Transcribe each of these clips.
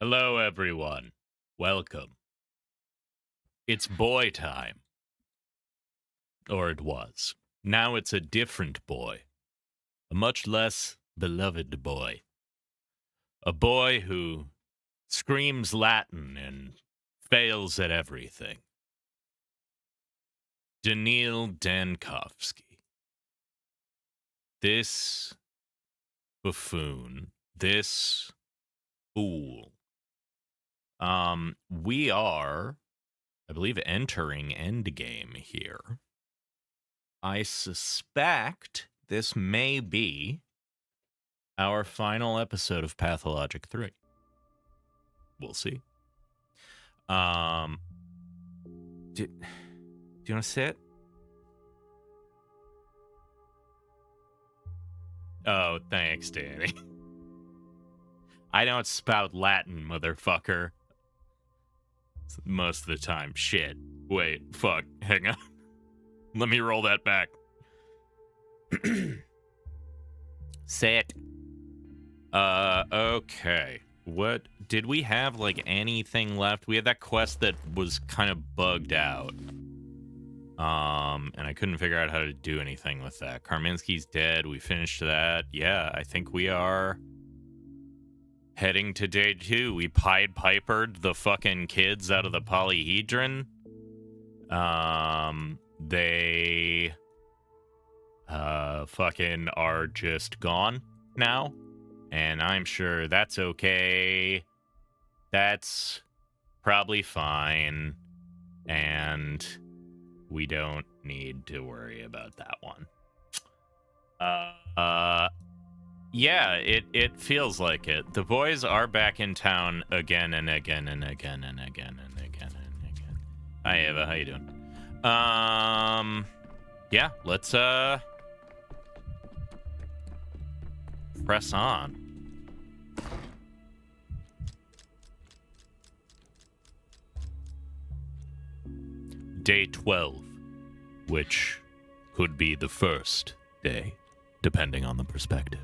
Hello, everyone. Welcome. It's boy time. Or it was. Now it's a different boy. A much less beloved boy. A boy who screams Latin and fails at everything. Daniil Dankovsky. This buffoon. This fool. We are, I believe, entering Endgame here. I suspect this may be our final episode of Pathologic 3. We'll see. Do you want to sit? Oh, thanks, Danny. I don't spout Latin, motherfucker. Most of the time. Shit. Wait, fuck. Hang on. Let me roll that back. Sit. Okay. What did we have, like, anything left? We had that quest that was kind of bugged out. And I couldn't figure out how to do anything with that. Karminski's dead. We finished that. Yeah, I think we are heading to day 2. We Pied Pipered the fucking kids out of the polyhedron. They fucking are just gone now. And I'm sure that's okay. That's probably fine. And we don't need to worry about that one. Yeah, it feels like it. The boys are back in town again and again and again and again and again and again. Hi, Ava. How you doing? Yeah, let's, press on. Day 12, which could be the first day, depending on the perspective.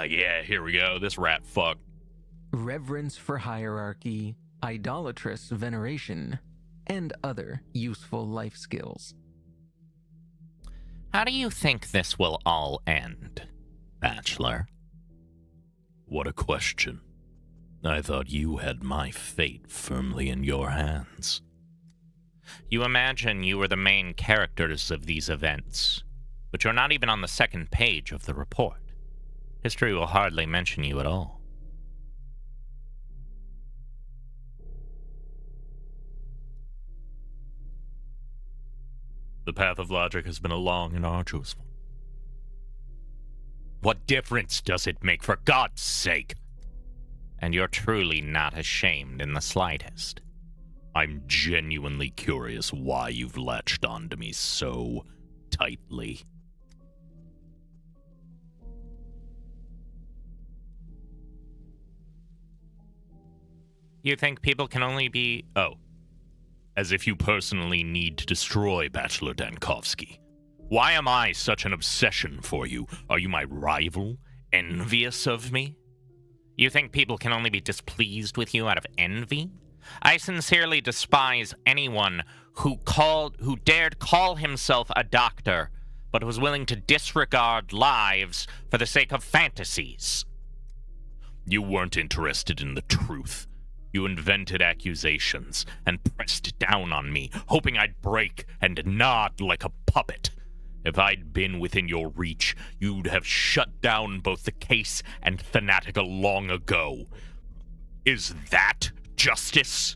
Yeah, here we go. This rat fuck. Reverence for hierarchy, idolatrous veneration, and other useful life skills. How do you think this will all end, Bachelor? What a question. I thought you had my fate firmly in your hands. You imagine you were the main characters of these events, but you're not even on the second page of the report. History will hardly mention you at all. The path of logic has been a long and arduous one. What difference does it make, for God's sake? And you're truly not ashamed in the slightest. I'm genuinely curious why you've latched onto me so tightly. You think people can only be... Oh. As if you personally need to destroy Bachelor Dankovsky. Why am I such an obsession for you? Are you my rival? Envious of me? You think people can only be displeased with you out of envy? I sincerely despise anyone who dared call himself a doctor, but was willing to disregard lives for the sake of fantasies. You weren't interested in the truth. You invented accusations and pressed down on me, hoping I'd break and nod like a puppet. If I'd been within your reach, you'd have shut down both the case and Thanatica long ago. Is that justice?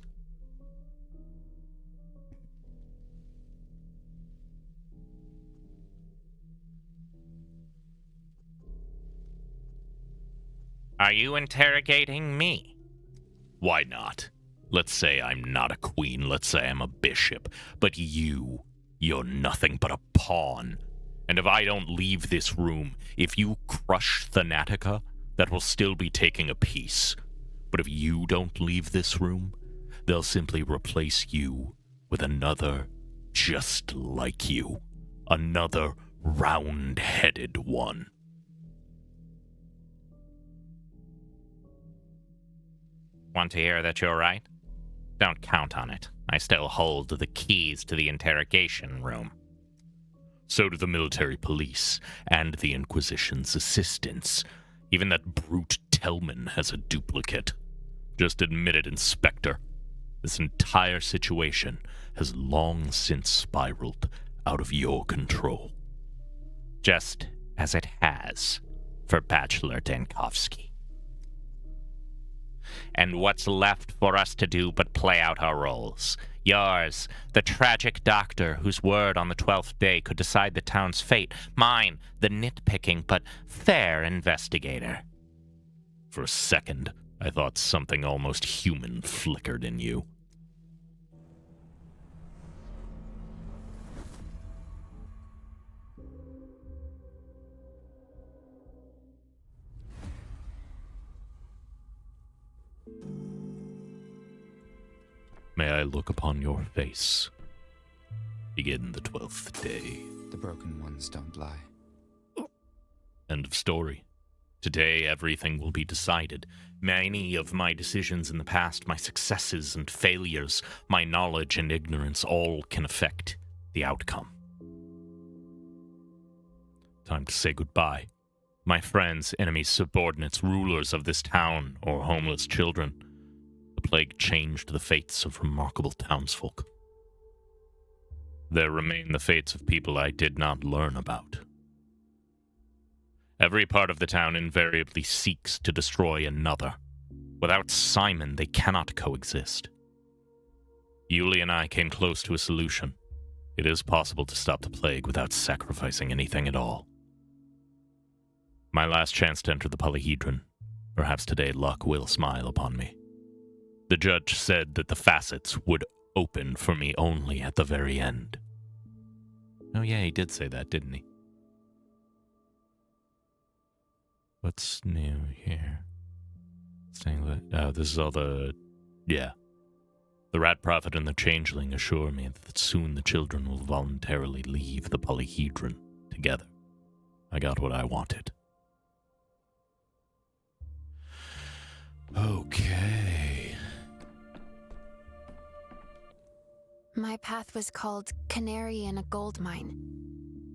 Are you interrogating me? Why not? Let's say I'm not a queen, let's say I'm a bishop, but you're nothing but a pawn. And if I don't leave this room, if you crush Thanatica, that will still be taking a piece. But if you don't leave this room, they'll simply replace you with another just like you. Another round-headed one. Want to hear that you're right? Don't count on it. I still hold the keys to the interrogation room. So do the military police and the Inquisition's assistants. Even that brute Tellman has a duplicate. Just admit it, Inspector. This entire situation has long since spiraled out of your control. Just as it has for Bachelor Dankovsky. And what's left for us to do but play out our roles? Yours, the tragic doctor whose word on the 12th day could decide the town's fate. Mine, the nitpicking but fair investigator. For a second, I thought something almost human flickered in you. May I look upon your face? Begin the 12th day. The broken ones don't lie. End of story. Today, everything will be decided. Many of my decisions in the past, my successes and failures, my knowledge and ignorance, all can affect the outcome. Time to say goodbye. My friends, enemies, subordinates, rulers of this town, or homeless children. The plague changed the fates of remarkable townsfolk. There remain the fates of people I did not learn about. Every part of the town invariably seeks to destroy another. Without Simon, they cannot coexist. Yuli and I came close to a solution. It is possible to stop the plague without sacrificing anything at all. My last chance to enter the polyhedron. Perhaps today luck will smile upon me. The judge said that the facets would open for me only at the very end. Oh yeah, he did say that, didn't he? What's new here? This is all the... Yeah. The Rat Prophet and the Changeling assure me that soon the children will voluntarily leave the polyhedron together. I got what I wanted. Okay. My path was called Canary in a Gold Mine.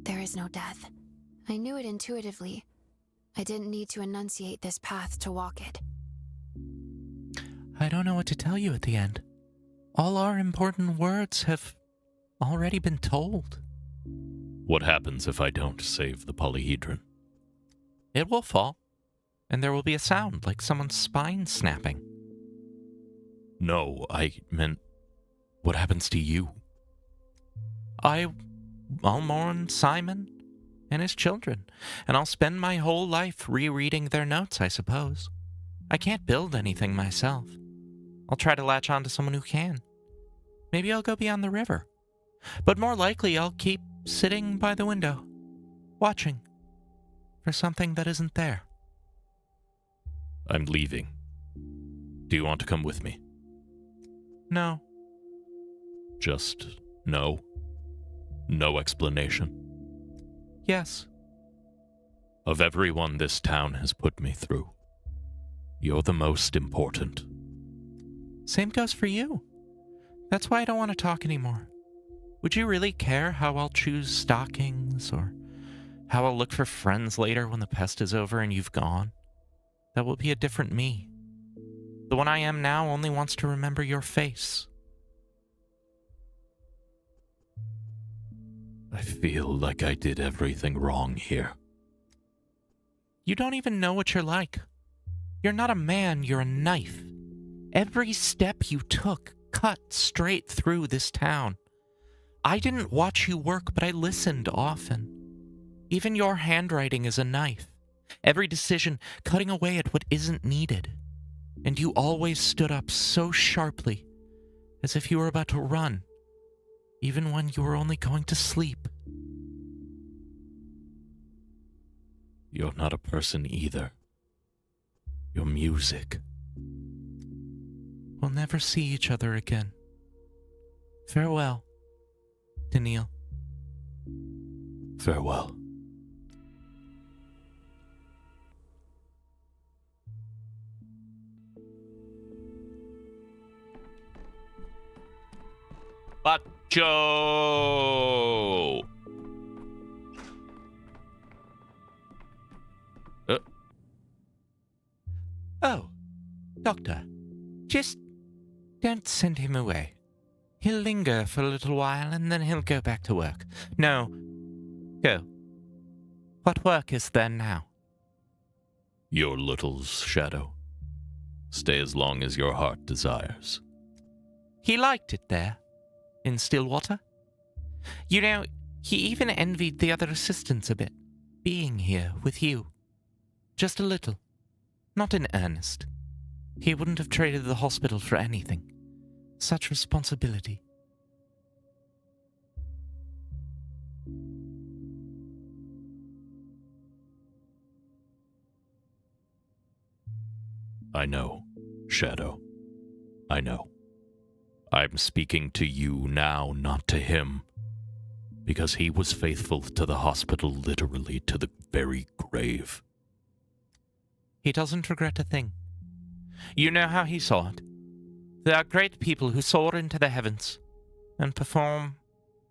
There is no death. I knew it intuitively. I didn't need to enunciate this path to walk it. I don't know what to tell you at the end. All our important words have already been told. What happens if I don't save the polyhedron? It will fall, and there will be a sound like someone's spine snapping. No, I meant, what happens to you? I'll mourn Simon and his children, and I'll spend my whole life rereading their notes, I suppose. I can't build anything myself. I'll try to latch on to someone who can. Maybe I'll go beyond the river. But more likely I'll keep sitting by the window, watching for something that isn't there. I'm leaving. Do you want to come with me? No. Just no? No explanation? Yes. Of everyone this town has put me through, you're the most important. Same goes for you. That's why I don't want to talk anymore. Would you really care how I'll choose stockings, or how I'll look for friends later when the pest is over and you've gone? That will be a different me. The one I am now only wants to remember your face. I feel like I did everything wrong here. You don't even know what you're like. You're not a man, you're a knife. Every step you took cut straight through this town. I didn't watch you work, but I listened often. Even your handwriting is a knife. Every decision cutting away at what isn't needed. And you always stood up so sharply, as if you were about to run, even when you were only going to sleep. You're not a person either. You're music. We'll never see each other again. Farewell. Daniil. Farewell. But Joe! Oh, Doctor, just don't send him away. He'll linger for a little while and then he'll go back to work. No, go. What work is there now? Your little's shadow. Stay as long as your heart desires. He liked it there, in Stillwater. You know, he even envied the other assistants a bit, being here with you. Just a little. Not in earnest. He wouldn't have traded the hospital for anything. Such responsibility. I know, Shadow. I know. I'm speaking to you now, not to him. Because he was faithful to the hospital literally to the very grave. He doesn't regret a thing. You know how he saw it. There are great people who soar into the heavens and perform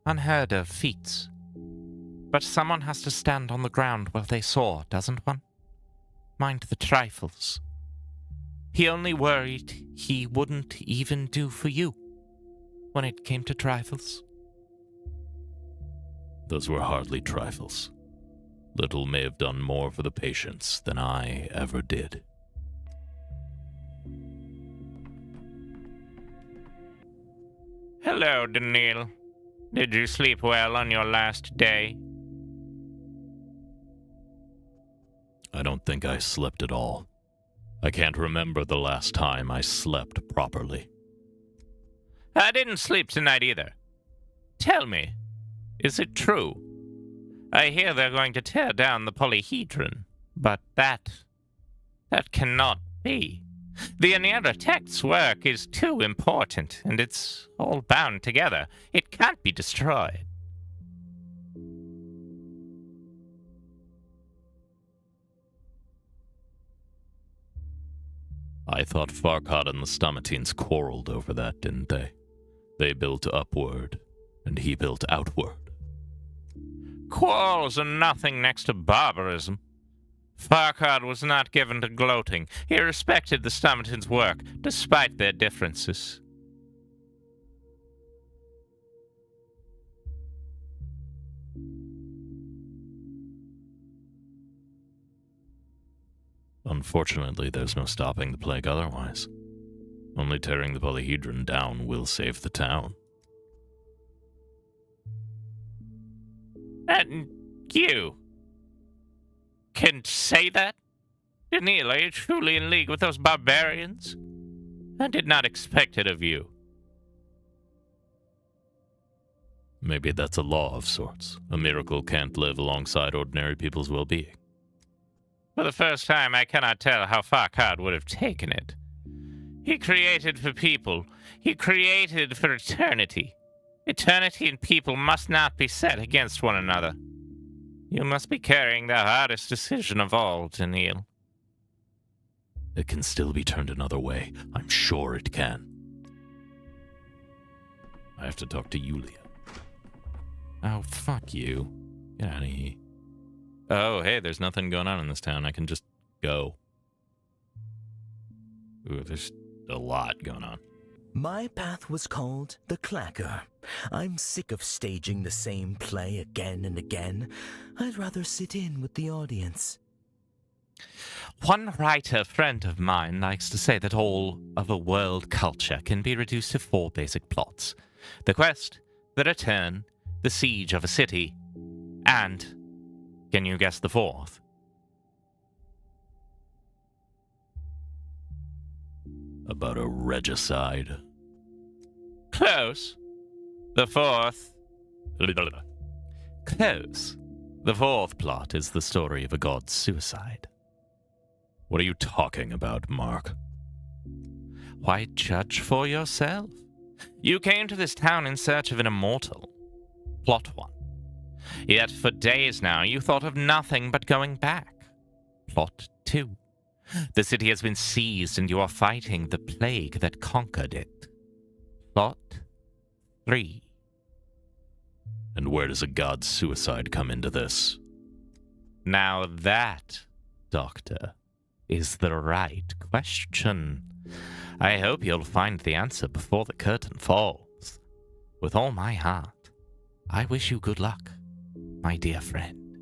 unheard of feats. But someone has to stand on the ground while they soar, doesn't one? Mind the trifles. He only worried he wouldn't even do for you when it came to trifles. Those were hardly trifles. Little may have done more for the patients than I ever did. Hello, Daniil. Did you sleep well on your last day? I don't think I slept at all. I can't remember the last time I slept properly. I didn't sleep tonight either. Tell me, is it true? I hear they're going to tear down the polyhedron, but that cannot be. The architect's work is too important, and it's all bound together. It can't be destroyed. I thought Farkad and the Stomatines quarreled over that, didn't they? They built upward, and he built outward. Quarrels are nothing next to barbarism. Farkad was not given to gloating. He respected the Stomatins' work, despite their differences. Unfortunately, there's no stopping the plague otherwise. Only tearing the polyhedron down will save the town. And you can say that? Daniil, are you truly in league with those barbarians? I did not expect it of you. Maybe that's a law of sorts. A miracle can't live alongside ordinary people's well-being. For the first time, I cannot tell how Farkad would have taken it. He created for people. He created for eternity. Eternity and people must not be set against one another. You must be carrying the hardest decision of all, Daniil. It can still be turned another way. I'm sure it can. I have to talk to Yulia. Oh, fuck you. Get out of here. Oh, hey, there's nothing going on in this town. I can just go. Ooh, there's a lot going on. My path was called the Clacker. I'm sick of staging the same play again and again. I'd rather sit in with the audience. One writer friend of mine likes to say that all of a world culture can be reduced to 4 basic plots. The quest, the return, the siege of a city, and, can you guess the 4th? About a regicide. Close. The 4th. Close. The 4th plot is the story of a god's suicide. What are you talking about, Mark? Why, judge for yourself. You came to this town in search of an immortal. Plot 1. Yet for days now you thought of nothing but going back. Plot 2. The city has been seized and you are fighting the plague that conquered it. Plot 3. And where does a god's suicide come into this? Now that, Doctor, is the right question. I hope you'll find the answer before the curtain falls. With all my heart, I wish you good luck, my dear friend.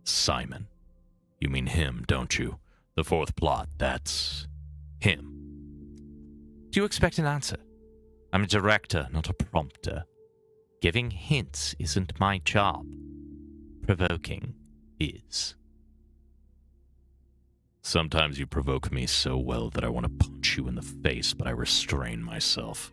Simon. You mean him, don't you? The fourth plot, that's him. Do you expect an answer? I'm a director, not a prompter. Giving hints isn't my job. Provoking is. Sometimes you provoke me so well that I want to punch you in the face, but I restrain myself.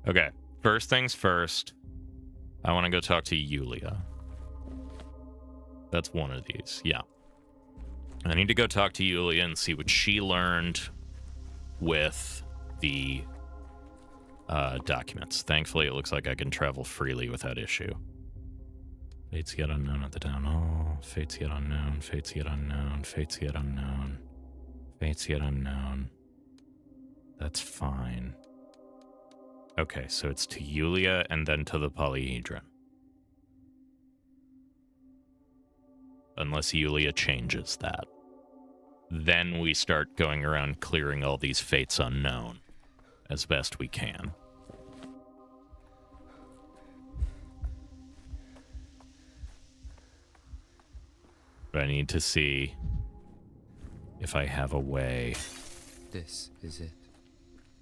Okay, first things first, I want to go talk to Yulia. That's one of these, yeah. I need to go talk to Yulia and see what she learned with the documents. Thankfully, it looks like I can travel freely without issue. Fates yet unknown at the town hall. Fates yet unknown. Fates yet unknown. Fates yet unknown. Fates yet unknown. That's fine. Okay, so it's to Yulia and then to the polyhedron. Unless Yulia changes that. Then we start going around clearing all these fates unknown as best we can. But I need to see if I have a way This is it.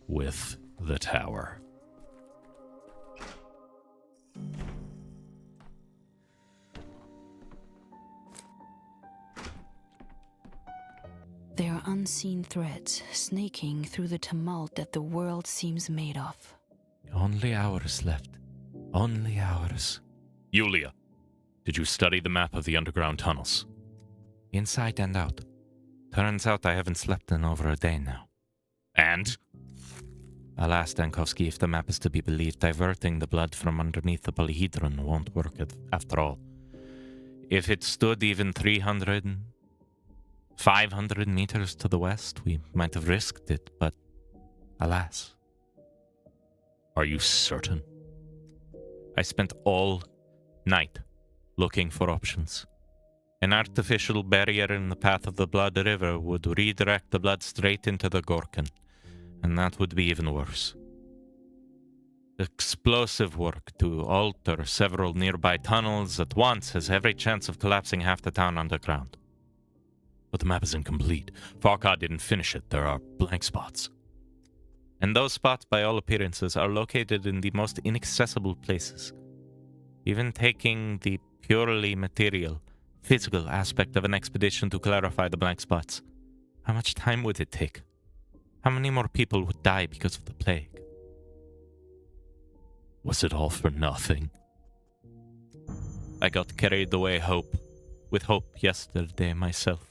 with the tower. There are unseen threads snaking through the tumult that the world seems made of. Only hours left. Only hours. Yulia, did you study the map of the underground tunnels? Inside and out. Turns out I haven't slept in over a day now. And? Alas, Dankovsky, if the map is to be believed, diverting the blood from underneath the polyhedron won't work after all. If it stood even 300, 500 meters to the west, we might have risked it, but alas. Are you certain? I spent all night looking for options. An artificial barrier in the path of the Blood River would redirect the blood straight into the Gorkin, and that would be even worse. Explosive work to alter several nearby tunnels at once has every chance of collapsing half the town underground. But the map is incomplete. Farquaad didn't finish it. There are blank spots. And those spots, by all appearances, are located in the most inaccessible places. Even taking the purely material, physical aspect of an expedition to clarify the blank spots, how much time would it take? How many more people would die because of the plague? Was it all for nothing? I got carried away with hope yesterday myself.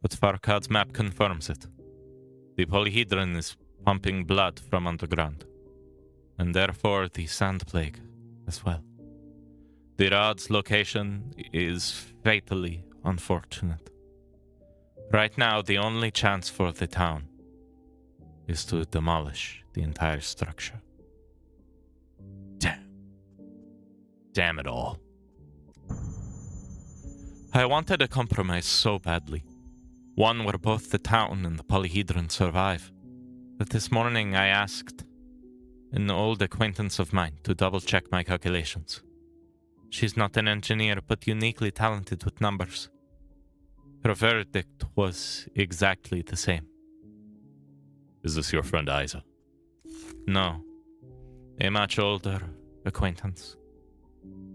But Farquaad's map confirms it. The polyhedron is pumping blood from underground, and therefore the sand plague as well. The rod's location is fatally unfortunate. Right now, the only chance for the town is to demolish the entire structure. Damn it all. I wanted a compromise so badly. One where both the town and the polyhedron survive. But this morning I asked an old acquaintance of mine to double-check my calculations. She's not an engineer, but uniquely talented with numbers. Her verdict was exactly the same. Is this your friend Isa? No, a much older acquaintance.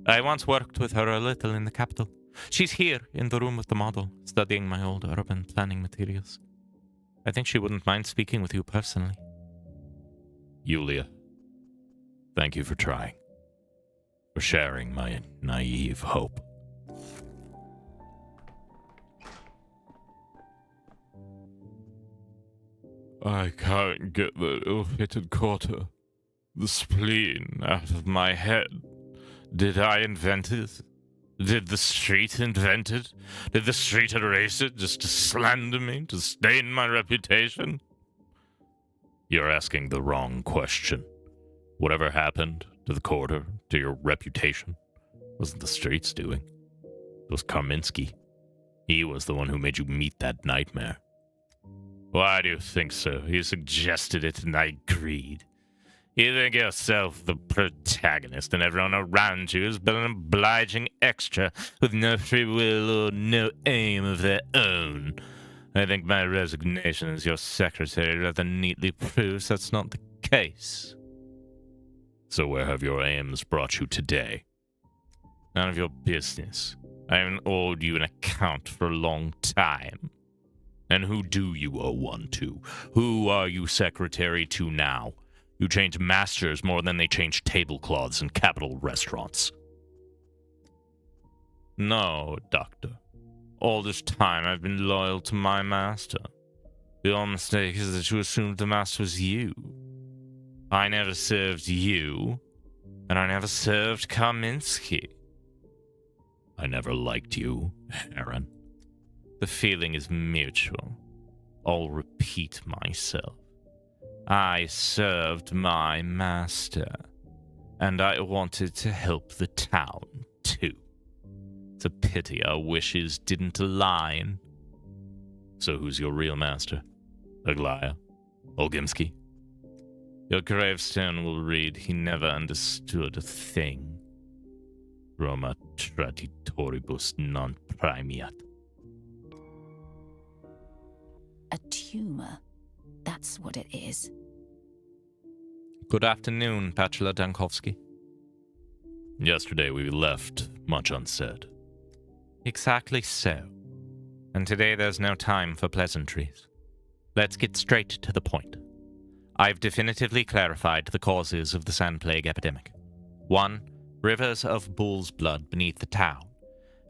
I once worked with her a little in the capital. She's here in the room with the model, studying my old urban planning materials. I think she wouldn't mind speaking with you personally. Yulia, thank you for trying. For sharing my naive hope. I can't get the ill-fated quarter, the spleen, out of my head. Did I invent it? Did the street invent it? Did the street erase it just to slander me, to stain my reputation? You're asking the wrong question. Whatever happened to the quarter, to your reputation, wasn't the street's doing. It was Kaminsky. He was the one who made you meet that nightmare. Why do you think so? You suggested it and I agreed. You think yourself the protagonist and everyone around you is but an obliging extra with no free will or no aim of their own. I think my resignation as your secretary rather neatly proves that's not the case. So where have your aims brought you today? None of your business. I haven't owed you an account for a long time. And who do you owe one to? Who are you secretary to now? You change masters more than they change tablecloths in capital restaurants. No, Doctor. All this time I've been loyal to my master. Your mistake is that you assumed the master was you. I never served you, and I never served Kaminsky. I never liked you, Aaron. The feeling is mutual. I'll repeat myself. I served my master, and I wanted to help the town, too. It's a pity our wishes didn't align. So who's your real master? Aglaya? Olgimsky? Your gravestone will read, he never understood a thing. Roma traditoribus non praemiat. A tumor. That's what it is. Good afternoon, Bachelor Dankovsky. Yesterday we left much unsaid. Exactly so. And today there's no time for pleasantries. Let's get straight to the point. I've definitively clarified the causes of the sand plague epidemic. 1. Rivers of bull's blood beneath the town,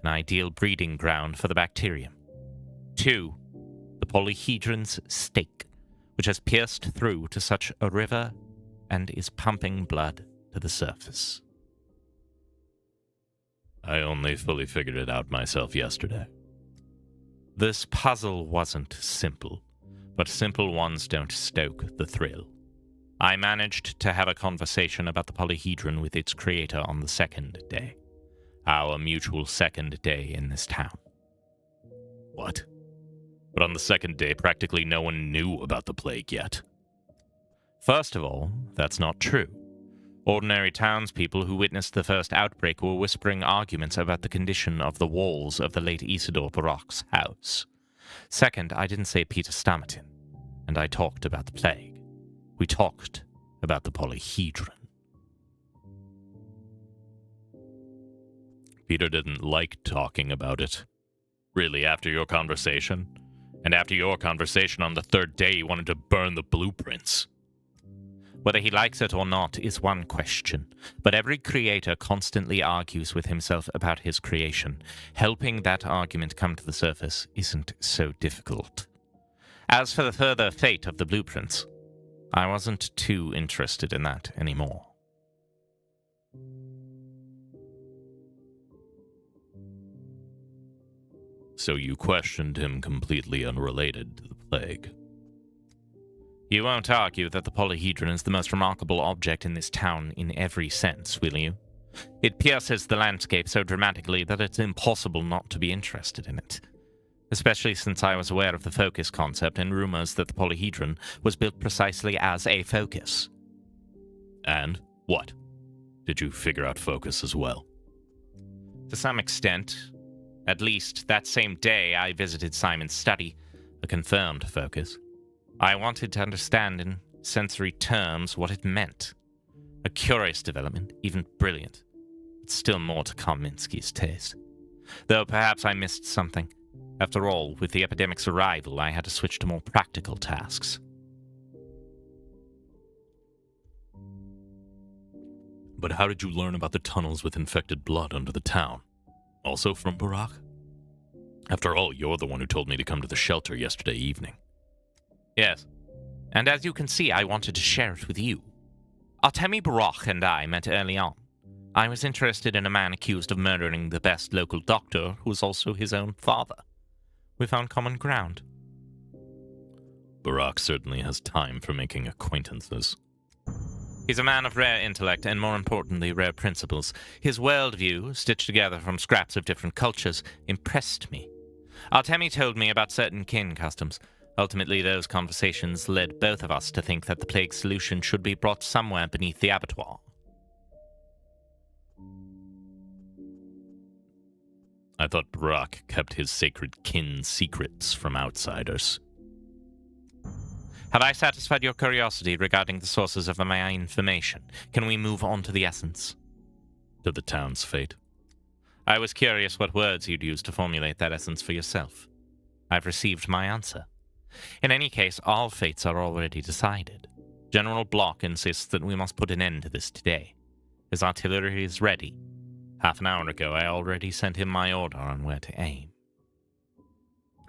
an ideal breeding ground for the bacterium. 2. The polyhedron's stake, which has pierced through to such a river and is pumping blood to the surface. I only fully figured it out myself yesterday. This puzzle wasn't simple, but simple ones don't stoke the thrill. I managed to have a conversation about the polyhedron with its creator on the second day. Our mutual second day in this town. What? But on the second day, practically no one knew about the plague yet. First of all, that's not true. Ordinary townspeople who witnessed the first outbreak were whispering arguments about the condition of the walls of the late Isidore Baroque's house. Second, I didn't say Peter Stamerton, and I talked about the plague. We talked about the polyhedron. Peter didn't like talking about it. Really, after your conversation? And after your conversation on the third day, he wanted to burn the blueprints. Whether he likes it or not is one question, but every creator constantly argues with himself about his creation. Helping that argument come to the surface isn't so difficult. As for the further fate of the blueprints, I wasn't too interested in that anymore. So you questioned him completely unrelated to the plague. You won't argue that the polyhedron is the most remarkable object in this town in every sense, will you? It pierces the landscape so dramatically that it's impossible not to be interested in it. Especially since I was aware of the focus concept and rumors that the polyhedron was built precisely as a focus. And what? Did you figure out focus as well? To some extent. At least, that same day I visited Simon's study, a confirmed focus. I wanted to understand in sensory terms what it meant. A curious development, even brilliant, but still more to Kaminsky's taste. Though perhaps I missed something. After all, with the epidemic's arrival, I had to switch to more practical tasks. But how did you learn about the tunnels with infected blood under the town? Also from Barack? After all, you're the one who told me to come to the shelter yesterday evening. Yes. And as you can see, I wanted to share it with you. Artemi Barak and I met early on. I was interested in a man accused of murdering the best local doctor, who was also his own father. We found common ground. Barack certainly has time for making acquaintances. He's a man of rare intellect and, more importantly, rare principles. His worldview, stitched together from scraps of different cultures, impressed me. Artemi told me about certain kin customs. Ultimately, those conversations led both of us to think that the plague solution should be brought somewhere beneath the abattoir. I thought Barack kept his sacred kin secrets from outsiders. Have I satisfied your curiosity regarding the sources of my information? Can we move on to the essence? To the town's fate. I was curious what words you'd use to formulate that essence for yourself. I've received my answer. In any case, all fates are already decided. General Block insists that we must put an end to this today. His artillery is ready. Half an hour ago, I already sent him my order on where to aim.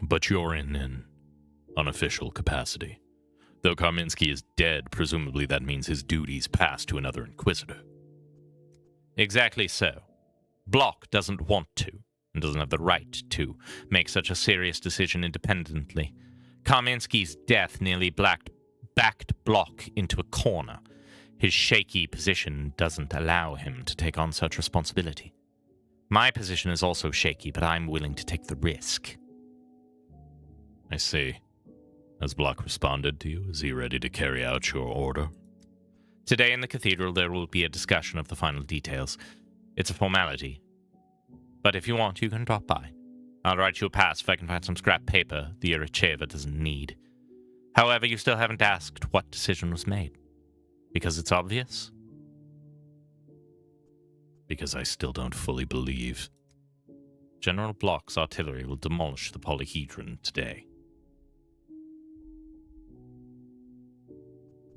But you're in an unofficial capacity. Though Kaminsky is dead, presumably that means his duties pass to another Inquisitor. Exactly so. Block doesn't want to, and doesn't have the right to, make such a serious decision independently. Kaminsky's death nearly backed Block into a corner. His shaky position doesn't allow him to take on such responsibility. My position is also shaky, but I'm willing to take the risk. I see. Has Block responded to you? Is he ready to carry out your order? Today in the cathedral there will be a discussion of the final details. It's a formality. But if you want, you can drop by. I'll write you a pass if I can find some scrap paper the Iricheva doesn't need. However, you still haven't asked what decision was made. Because it's obvious? Because I still don't fully believe. General Block's artillery will demolish the polyhedron today.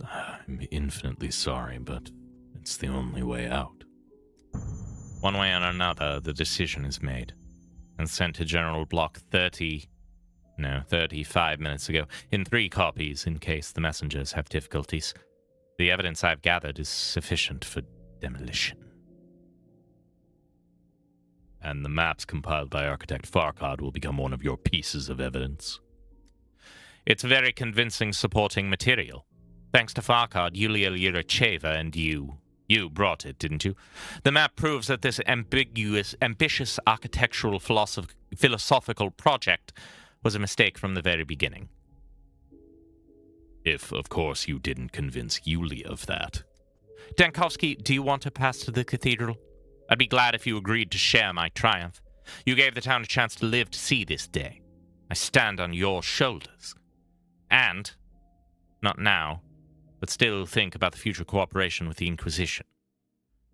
I'm infinitely sorry, but it's the only way out. One way or another, the decision is made, and sent to General Block 35 minutes ago, in 3 copies in case the messengers have difficulties. The evidence I've gathered is sufficient for demolition. And the maps compiled by Architect Farkad will become one of your pieces of evidence. It's very convincing supporting material. Thanks to Farkad, Yulia Yuricheva and you brought it, didn't you? The map proves that this ambitious architectural philosophical project was a mistake from the very beginning. If, of course, you didn't convince Yulia of that. Dankovsky, do you want to pass to the cathedral? I'd be glad if you agreed to share my triumph. You gave the town a chance to live to see this day. I stand on your shoulders. And, not now, but still think about the future cooperation with the Inquisition.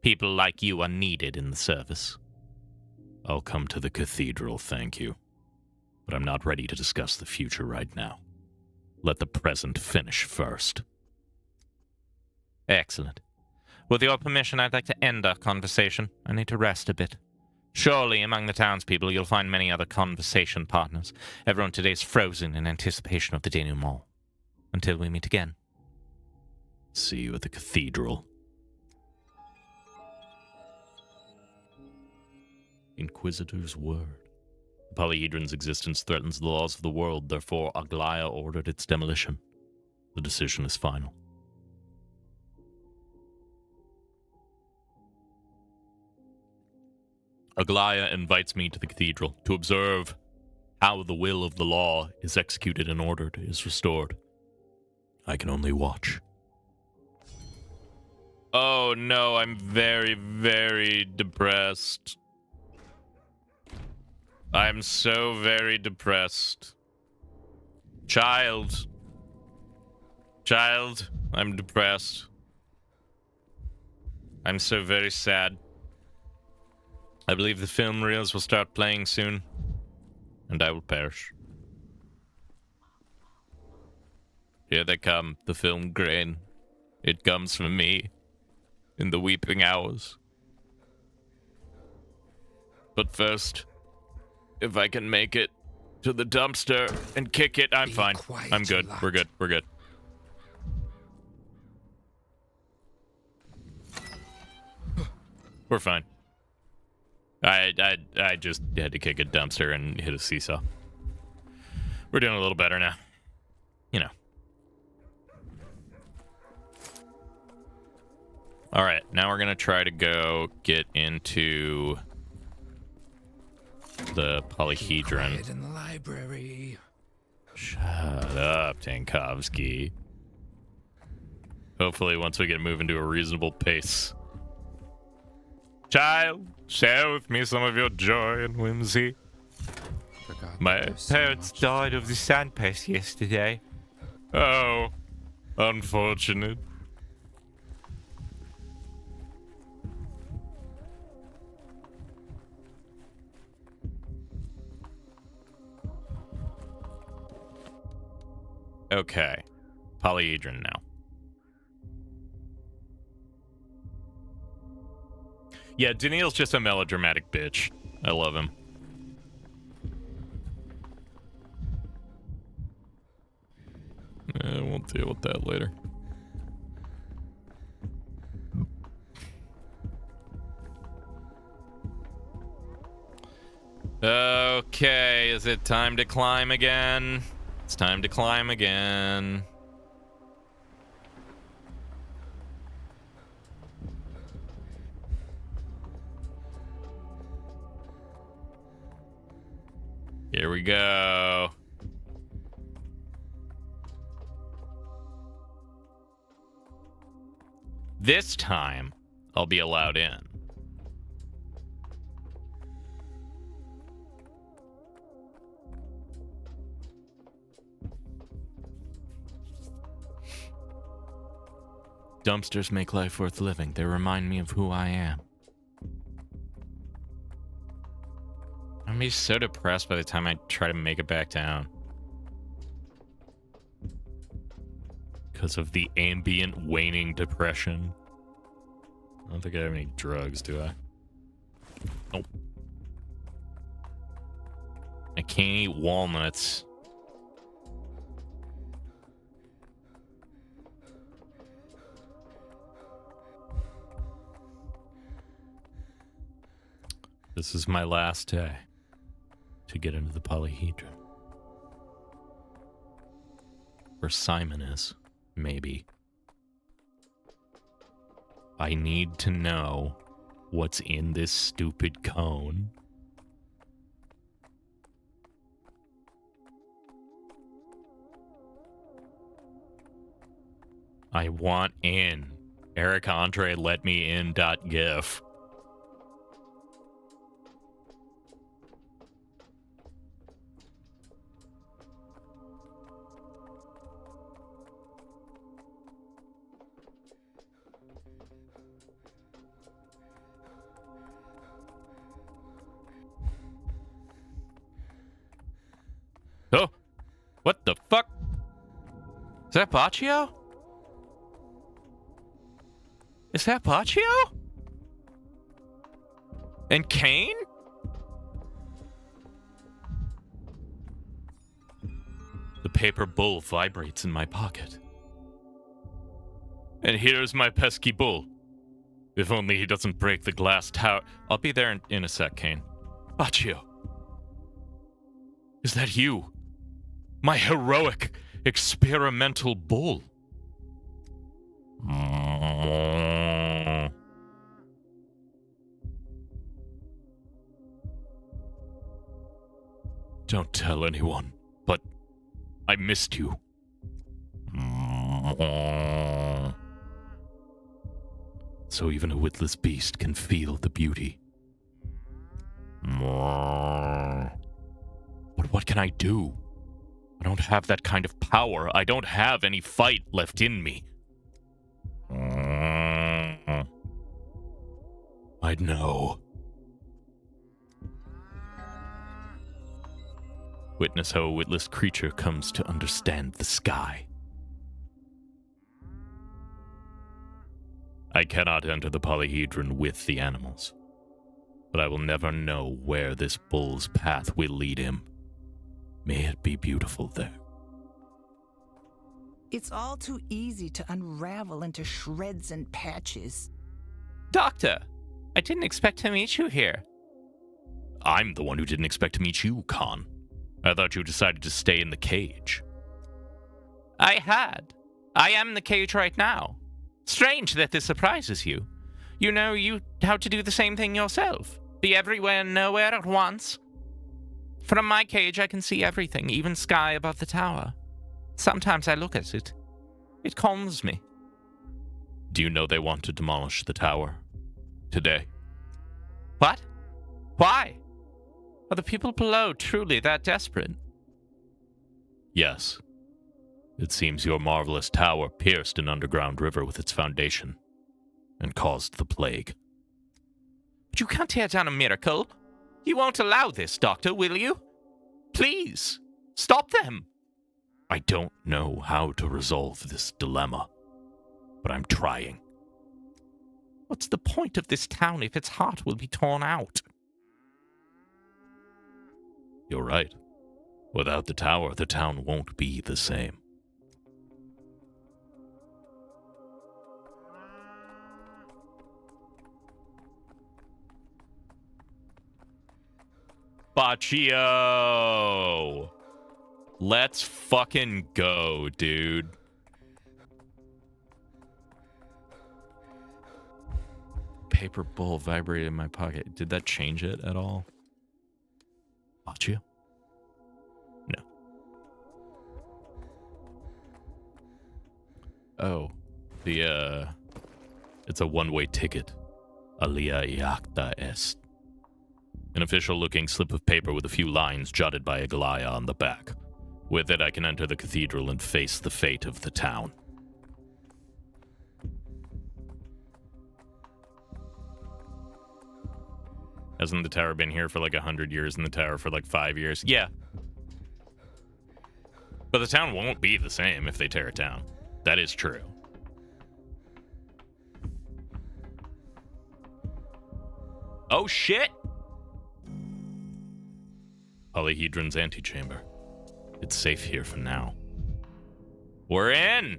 People like you are needed in the service. I'll come to the cathedral, thank you. But I'm not ready to discuss the future right now. Let the present finish first. Excellent. With your permission, I'd like to end our conversation. I need to rest a bit. Surely, among the townspeople, you'll find many other conversation partners. Everyone today's frozen in anticipation of the denouement. Until we meet again. See you at the cathedral. Inquisitor's word. The polyhedron's existence threatens the laws of the world, therefore Aglaya ordered its demolition. The decision is final. Aglaya invites me to the cathedral to observe how the will of the law is executed and ordered is restored. I can only watch. Oh no, I'm very, very depressed. I'm so very depressed. Child, I'm depressed. I'm so very sad. I believe the film reels will start playing soon. and I will perish. Here they come, the film grain. It comes from me, in the weeping hours. But first, if I can make it to the dumpster and kick it, I'm Be fine. quiet, I'm good. you lot. We're good. We're good. We're fine. I just had to kick a dumpster and hit a seesaw. We're doing a little better now. You know. All right, now we're gonna try to go get into the polyhedron. Quiet in the library. Shut up, Tankovsky. Hopefully, once we get moving to a reasonable pace. Child, share with me some of your joy and whimsy. Forgot My there was so Parents much. died of the sand pest yesterday. Oh, unfortunate. Okay, polyhedron now. Yeah, Daniil's just a melodramatic bitch. I love him. We'll deal with that later. Okay, is it time to climb again? It's time to climb again. Here we go. This time, I'll be allowed in. Dumpsters make life worth living. They remind me of who I am. I'm gonna be so depressed by the time I try to make it back down. Because of the ambient waning depression. I don't think I have any drugs, do I? Nope. I can't eat walnuts. This is my last day to get into the polyhedron. Where Simon is, maybe. I need to know what's in this stupid cone. I want in. Eric Andre let me in .gif. Oh, what the fuck? Is that Baccio? Is that Baccio? And Kane? The paper bull vibrates in my pocket. And here's my pesky bull. If only he doesn't break the glass tower. I'll be there in a sec, Kane. Baccio. Is that you? My heroic, experimental bull. Don't tell anyone, but I missed you. So even a witless beast can feel the beauty. But what can I do? I don't have that kind of power. I don't have any fight left in me. I'd know. Witness how a witless creature comes to understand the sky. I cannot enter the polyhedron with the animals, but I will never know where this bull's path will lead him. May it be beautiful there. It's all too easy to unravel into shreds and patches. Doctor, I didn't expect to meet you here. I'm the one who didn't expect to meet you, Khan. I thought you decided to stay in the cage. I had. I am in the cage right now. Strange that this surprises you. You know how to do the same thing yourself. Be everywhere and nowhere at once. From my cage, I can see everything, even sky above the tower. Sometimes I look at it. It calms me. Do you know they want to demolish the tower? Today. What? Why? Are the people below truly that desperate? Yes. It seems your marvelous tower pierced an underground river with its foundation and caused the plague. But you can't tear down a miracle. You won't allow this, Doctor, will you? Please, stop them. I don't know how to resolve this dilemma, but I'm trying. What's the point of this town if its heart will be torn out? You're right. Without the tower, the town won't be the same. Baccio! Let's fucking go, dude. Paper bowl vibrated in my pocket. Did that change it at all? Baccio? No. Oh. It's a one-way ticket. Alia iacta est. An official-looking slip of paper with a few lines jotted by a Galaya on the back. With it, I can enter the cathedral and face the fate of the town. Hasn't the tower been here for like 100 years and the tower for like 5 years? Yeah. But the town won't be the same if they tear it down. That is true. Oh shit! Polyhedron's antechamber. It's safe here for now. We're in!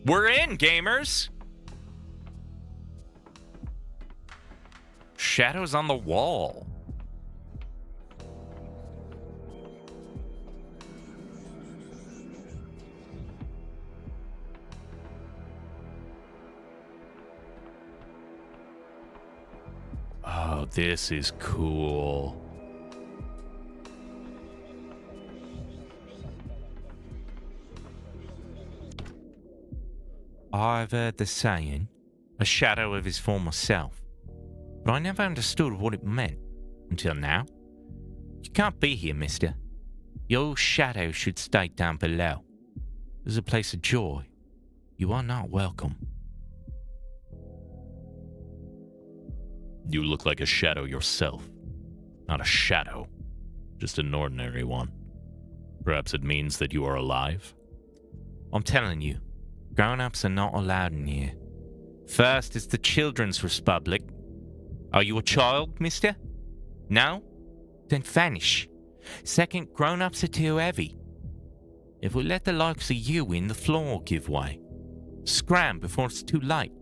We're in, gamers! Shadows on the wall. Oh, this is cool. I've heard the saying, a shadow of his former self, but I never understood what it meant until now. You can't be here, mister. Your shadow should stay down below. This is a place of joy. You are not welcome. You look like a shadow yourself. Not a shadow, just an ordinary one. Perhaps it means that you are alive? I'm telling you, grown-ups are not allowed in here. First, it's the Children's Republic. Are you a child, mister? No? Then vanish. Second, grown-ups are too heavy. If we let the likes of you in, the floor will give way. Scram before it's too late.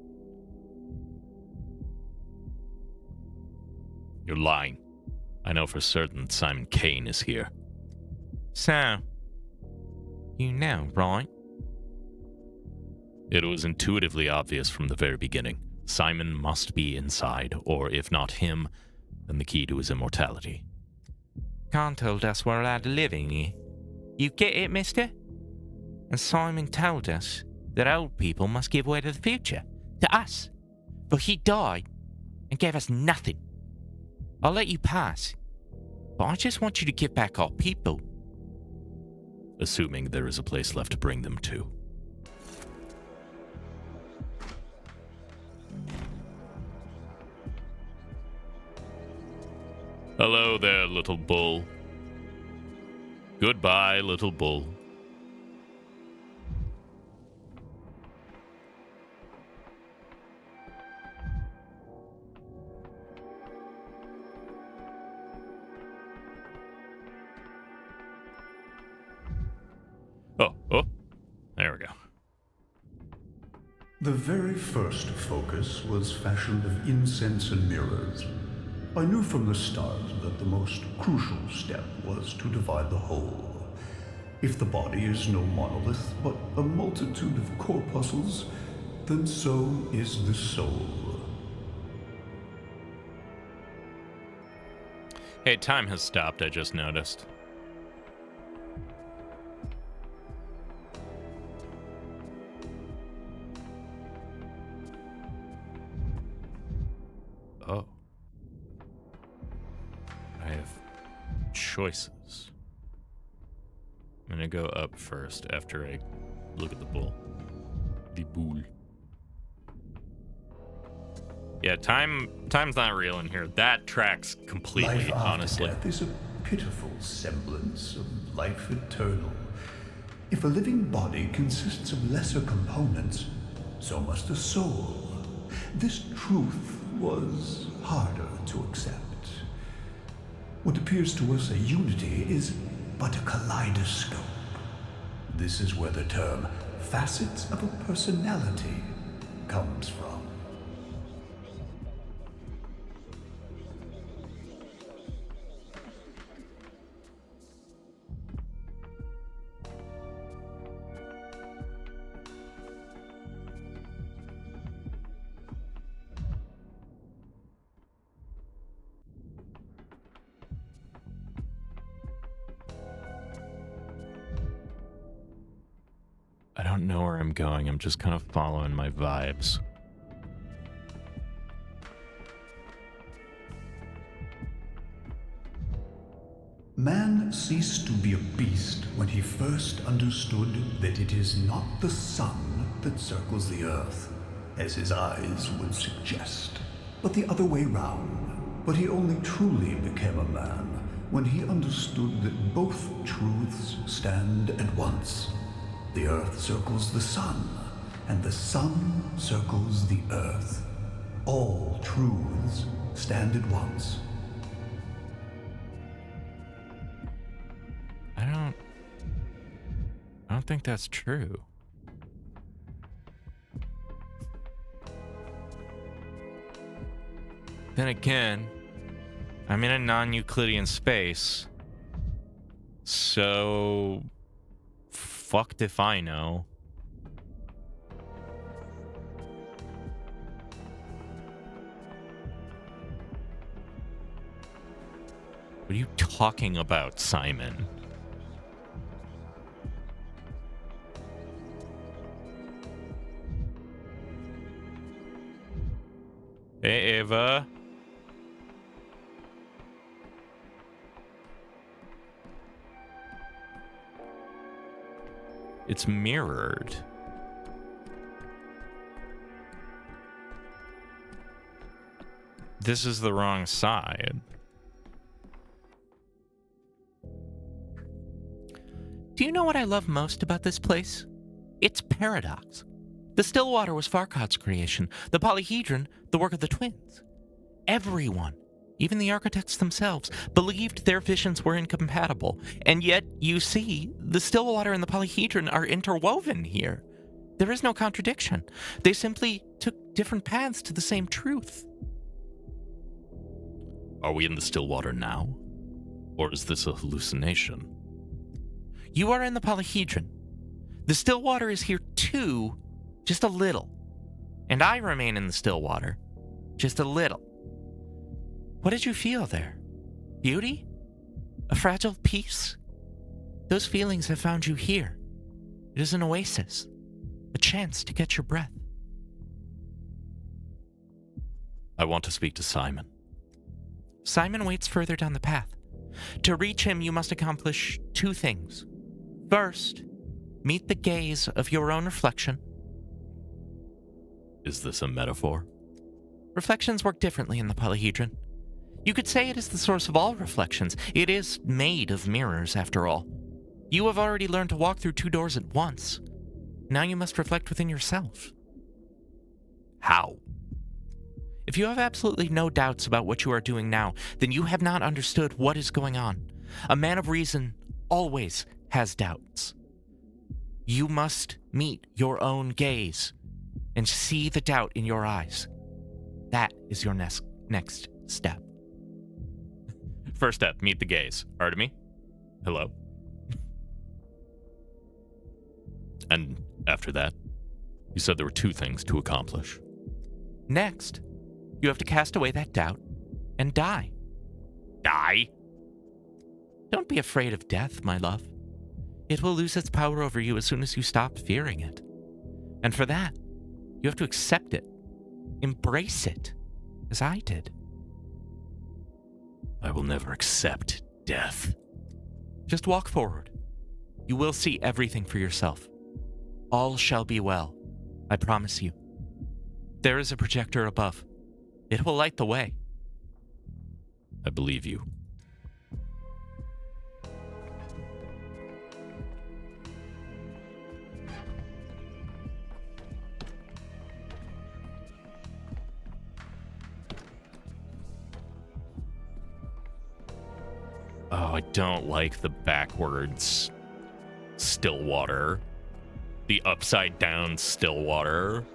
You're lying. I know for certain that Simon Kane is here. So, you know, right? It was intuitively obvious from the very beginning. Simon must be inside, or if not him, then the key to his immortality. Khan told us we're allowed to live in here. You get it, mister? And Simon told us that old people must give way to the future, to us. But he died and gave us nothing. I'll let you pass, but I just want you to give back our people. Assuming there is a place left to bring them to. Hello there, little bull. Goodbye, little bull. Oh, there we go. The very first focus was fashioned of incense and mirrors. I knew from the start that the most crucial step was to divide the whole. If the body is no monolith, but a multitude of corpuscles, then so is the soul. Hey, time has stopped, I just noticed. Oh. I have choices. I'm gonna go up first after I look at the bull. The bull. Yeah, time's not real in here. That tracks completely, Life after honestly. death is a pitiful semblance of life eternal. If a living body consists of lesser components, so must a soul. This truth was harder to accept. What appears to us a unity is but a kaleidoscope. This is where the term facets of a personality comes from. I don't know where I'm going. I'm just kind of following my vibes. Man ceased to be a beast when he first understood that it is not the sun that circles the earth, as his eyes would suggest, but the other way round. But he only truly became a man when he understood that both truths stand at once. The earth circles the sun, and the sun circles the earth. All truths stand at once. I don't think that's true. Then again, I'm in a non-Euclidean space, so fucked if I know. What are you talking about, Simon? Hey, Ava. It's mirrored. This is the wrong side. Do you know what I love most about this place? It's paradox. The Stillwater was Farkad's creation, the polyhedron, the work of the twins. Everyone, even the architects themselves, believed their visions were incompatible, and yet, you see, the Stillwater and the polyhedron are interwoven here. There is no contradiction. They simply took different paths to the same truth. Are we in the Stillwater now? Or is this a hallucination? You are in the polyhedron. The Stillwater is here too, just a little. And I remain in the Stillwater, just a little. What did you feel there? Beauty? A fragile peace? Those feelings have found you here. It is an oasis, a chance to catch your breath. I want to speak to Simon. Simon waits further down the path. To reach him, you must accomplish two things. First, meet the gaze of your own reflection. Is this a metaphor? Reflections work differently in the polyhedron. You could say it is the source of all reflections. It is made of mirrors, after all. You have already learned to walk through 2 doors at once. Now you must reflect within yourself. How? If you have absolutely no doubts about what you are doing now, then you have not understood what is going on. A man of reason always has doubts. You must meet your own gaze and see the doubt in your eyes. That is your next step. First step, meet the gaze. Artemy? Hello? And after that, you said there were 2 things to accomplish. Next, you have to cast away that doubt and die. Die? Don't be afraid of death, my love. It will lose its power over you as soon as you stop fearing it. And for that, you have to accept it. Embrace it, as I did. I will never accept death. Just walk forward. You will see everything for yourself. All shall be well, I promise you. There is a projector above. It will light the way. I believe you. Oh, I don't like the backwards Stillwater. The upside down Stillwater.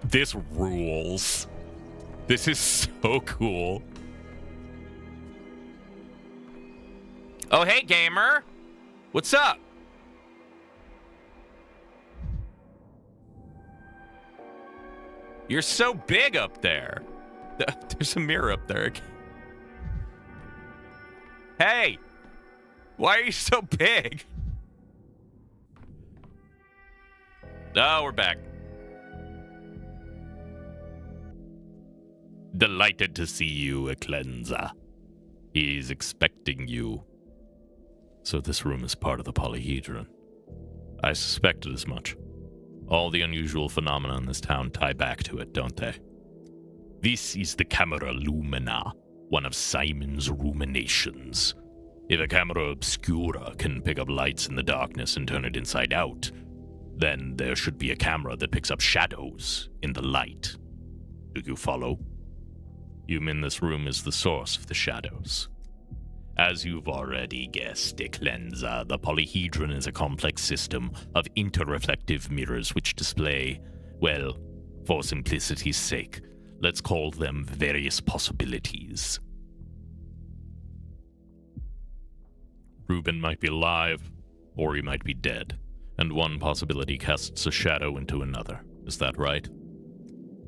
This rules. This is so cool. Oh, hey, gamer. What's up? You're so big up there. There's a mirror up there. Hey, why are you so big? Oh, we're back. Delighted to see you, Eclenza. He's expecting you. So this room is part of the polyhedron. I suspected as much. All the unusual phenomena in this town tie back to it, don't they? This is the Camera Lumina, one of Simon's ruminations. If a camera obscura can pick up lights in the darkness and turn it inside out, then there should be a camera that picks up shadows in the light. Do you follow? You in this room is the source of the shadows. As you've already guessed, Eclenza, the polyhedron is a complex system of interreflective mirrors which display, well, for simplicity's sake, let's call them various possibilities. Reuben might be alive, or he might be dead, and one possibility casts a shadow into another. Is that right?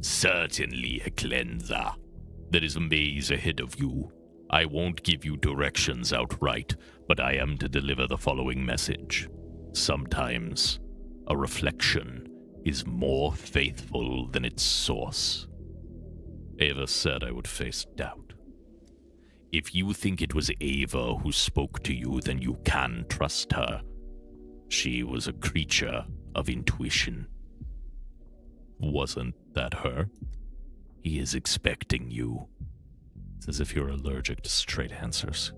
Certainly, Eclenza. There is a maze ahead of you. I won't give you directions outright, but I am to deliver the following message. Sometimes, a reflection is more faithful than its source. Ava said I would face doubt. If you think it was Ava who spoke to you, then you can trust her. She was a creature of intuition. Wasn't that her? He is expecting you. It's as if you're allergic to straight answers.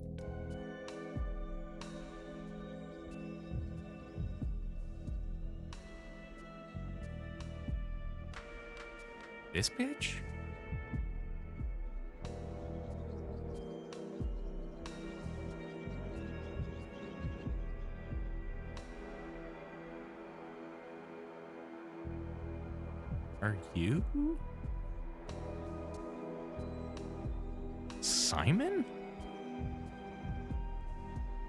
This bitch? Are you? Simon?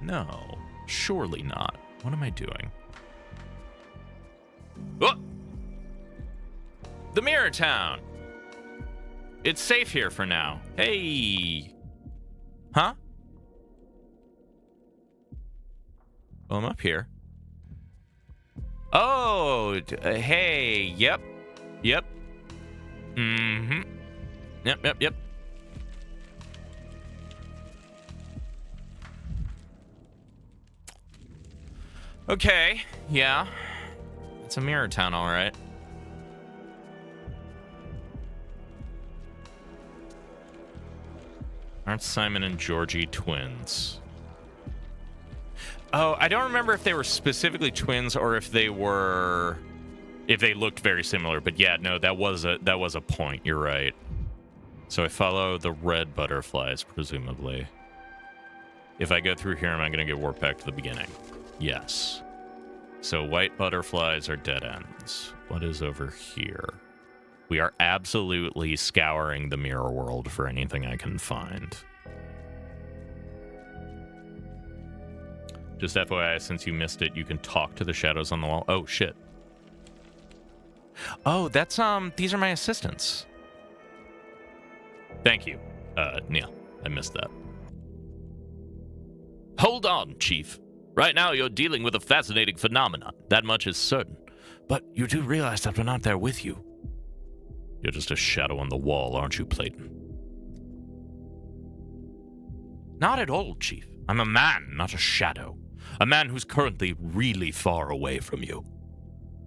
No, surely not. What am I doing? Oh! The Mirror Town! It's safe here for now. Hey! Huh? Well, I'm up here. Oh, hey, yep. Yep. Mm-hmm. Yep. Okay, yeah. It's a Mirror Town, all right. Aren't Simon and Georgie twins? Oh, I don't remember if they were specifically twins or if they looked very similar. But yeah, no, that was a point. You're right. So I follow the red butterflies, presumably. If I go through here, am I going to get warped back to the beginning? Yes. So white butterflies are dead ends. What is over here? We are absolutely scouring the mirror world for anything I can find. Just FYI, since you missed it, you can talk to the shadows on the wall. Oh, shit. Oh, that's, these are my assistants. Thank you, Neil. I missed that. Hold on, Chief. Right now, you're dealing with a fascinating phenomenon. That much is certain. But you do realize that we're not there with you. You're just a shadow on the wall, aren't you, Clayton? Not at all, Chief. I'm a man, not a shadow. A man who's currently really far away from you.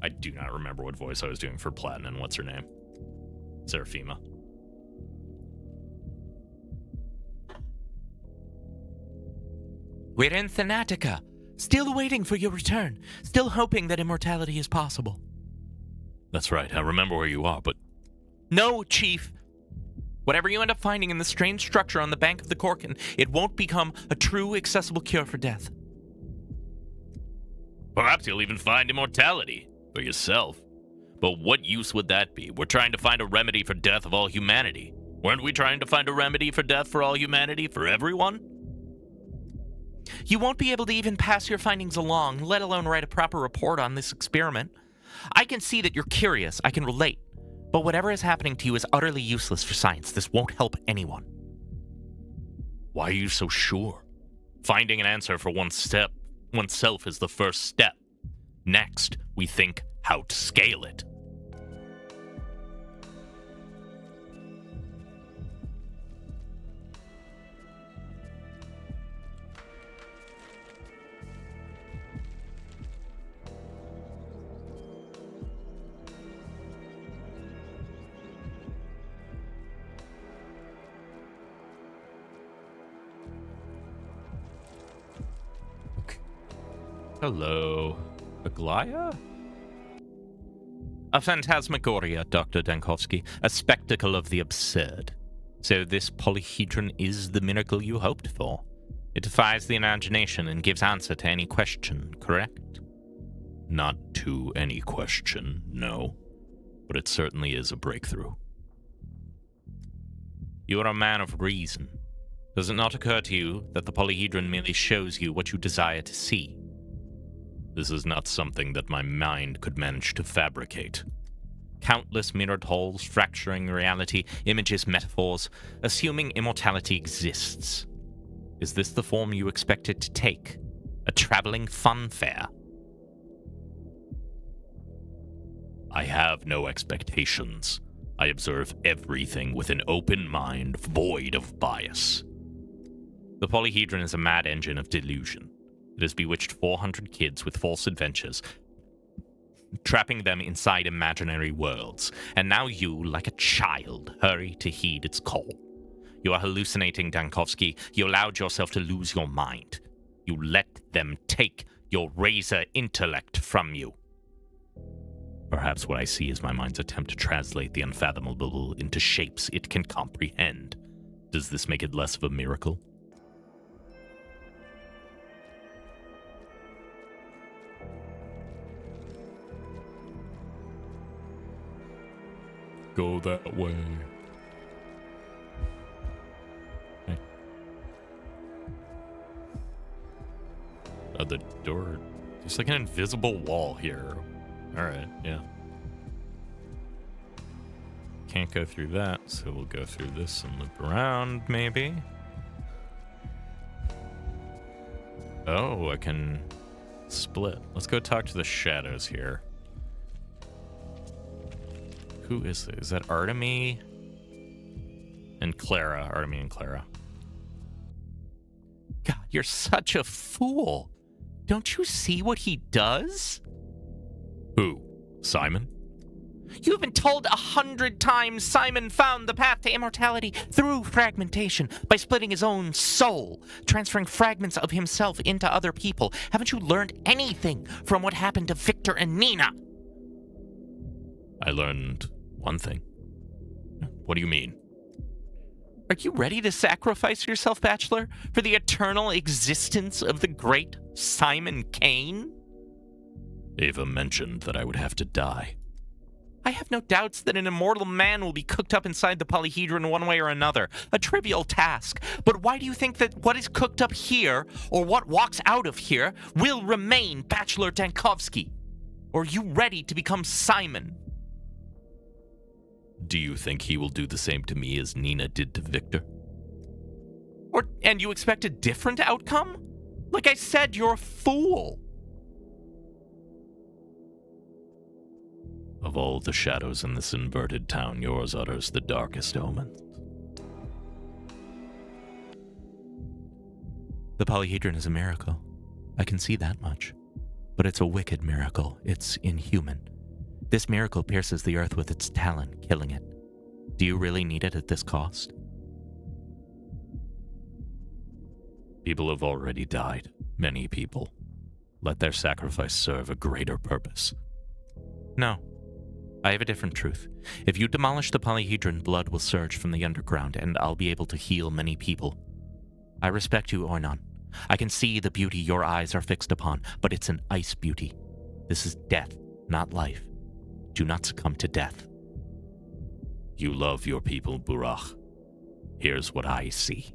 I do not remember what voice I was doing for Platinum. What's her name? Seraphima. We're in Thanatica, still waiting for your return, still hoping that immortality is possible. That's right, I remember where you are, but... No, Chief. Whatever you end up finding in the strange structure on the bank of the Corkin, it won't become a true accessible cure for death. Perhaps you'll even find immortality for yourself. But what use would that be? We're trying to find a remedy for death of all humanity. Weren't we trying to find a remedy for death for all humanity, for everyone? You won't be able to even pass your findings along, let alone write a proper report on this experiment. I can see that you're curious, I can relate. But whatever is happening to you is utterly useless for science. This won't help anyone. Why are you so sure? Finding an answer for oneself is the first step. Next, we think how to scale it. Hello. Aglaya? A phantasmagoria, Dr. Dankovsky. A spectacle of the absurd. So this polyhedron is the miracle you hoped for. It defies the imagination and gives answer to any question, correct? Not to any question, no. But it certainly is a breakthrough. You are a man of reason. Does it not occur to you that the polyhedron merely shows you what you desire to see? This is not something that my mind could manage to fabricate. Countless mirrored holes, fracturing reality, images, metaphors, assuming immortality exists. Is this the form you expect it to take? A traveling fun fair? I have no expectations. I observe everything with an open mind, void of bias. The polyhedron is a mad engine of delusion. It has bewitched 400 kids with false adventures, trapping them inside imaginary worlds. And now you, like a child, hurry to heed its call. You are hallucinating, Dankovsky. You allowed yourself to lose your mind. You let them take your razor intellect from you. Perhaps what I see is my mind's attempt to translate the unfathomable into shapes it can comprehend. Does this make it less of a miracle? Go that way. Okay. The door. There's like an invisible wall here. Alright, yeah. Can't go through that, so we'll go through this and loop around, maybe. Oh, I can split. Let's go talk to the shadows here. Who is it? Is that Artemy and Clara? Artemy and Clara. God, you're such a fool. Don't you see what he does? Who? Simon? You've been told 100 times Simon found the path to immortality through fragmentation, by splitting his own soul, transferring fragments of himself into other people. Haven't you learned anything from what happened to Victor and Nina? I learned one thing. What do you mean? Are you ready to sacrifice yourself, Bachelor, for the eternal existence of the great Simon Kane? Ava mentioned that I would have to die. I have no doubts that an immortal man will be cooked up inside the polyhedron one way or another. A trivial task. But why do you think that what is cooked up here, or what walks out of here, will remain Bachelor Dankovsky? Or are you ready to become Simon? Do you think he will do the same to me as Nina did to Victor? And you expect a different outcome? Like I said, you're a fool. Of all the shadows in this inverted town, yours utters the darkest omens. The polyhedron is a miracle. I can see that much. But it's a wicked miracle. It's inhuman. This miracle pierces the earth with its talon, killing it. Do you really need it at this cost? People have already died. Many people. Let their sacrifice serve a greater purpose. No. I have a different truth. If you demolish the polyhedron, blood will surge from the underground, and I'll be able to heal many people. I respect you, Ornan. I can see the beauty your eyes are fixed upon, but it's an ice beauty. This is death, not life. Do not succumb to death. You love your people, Burach. Here's what I see.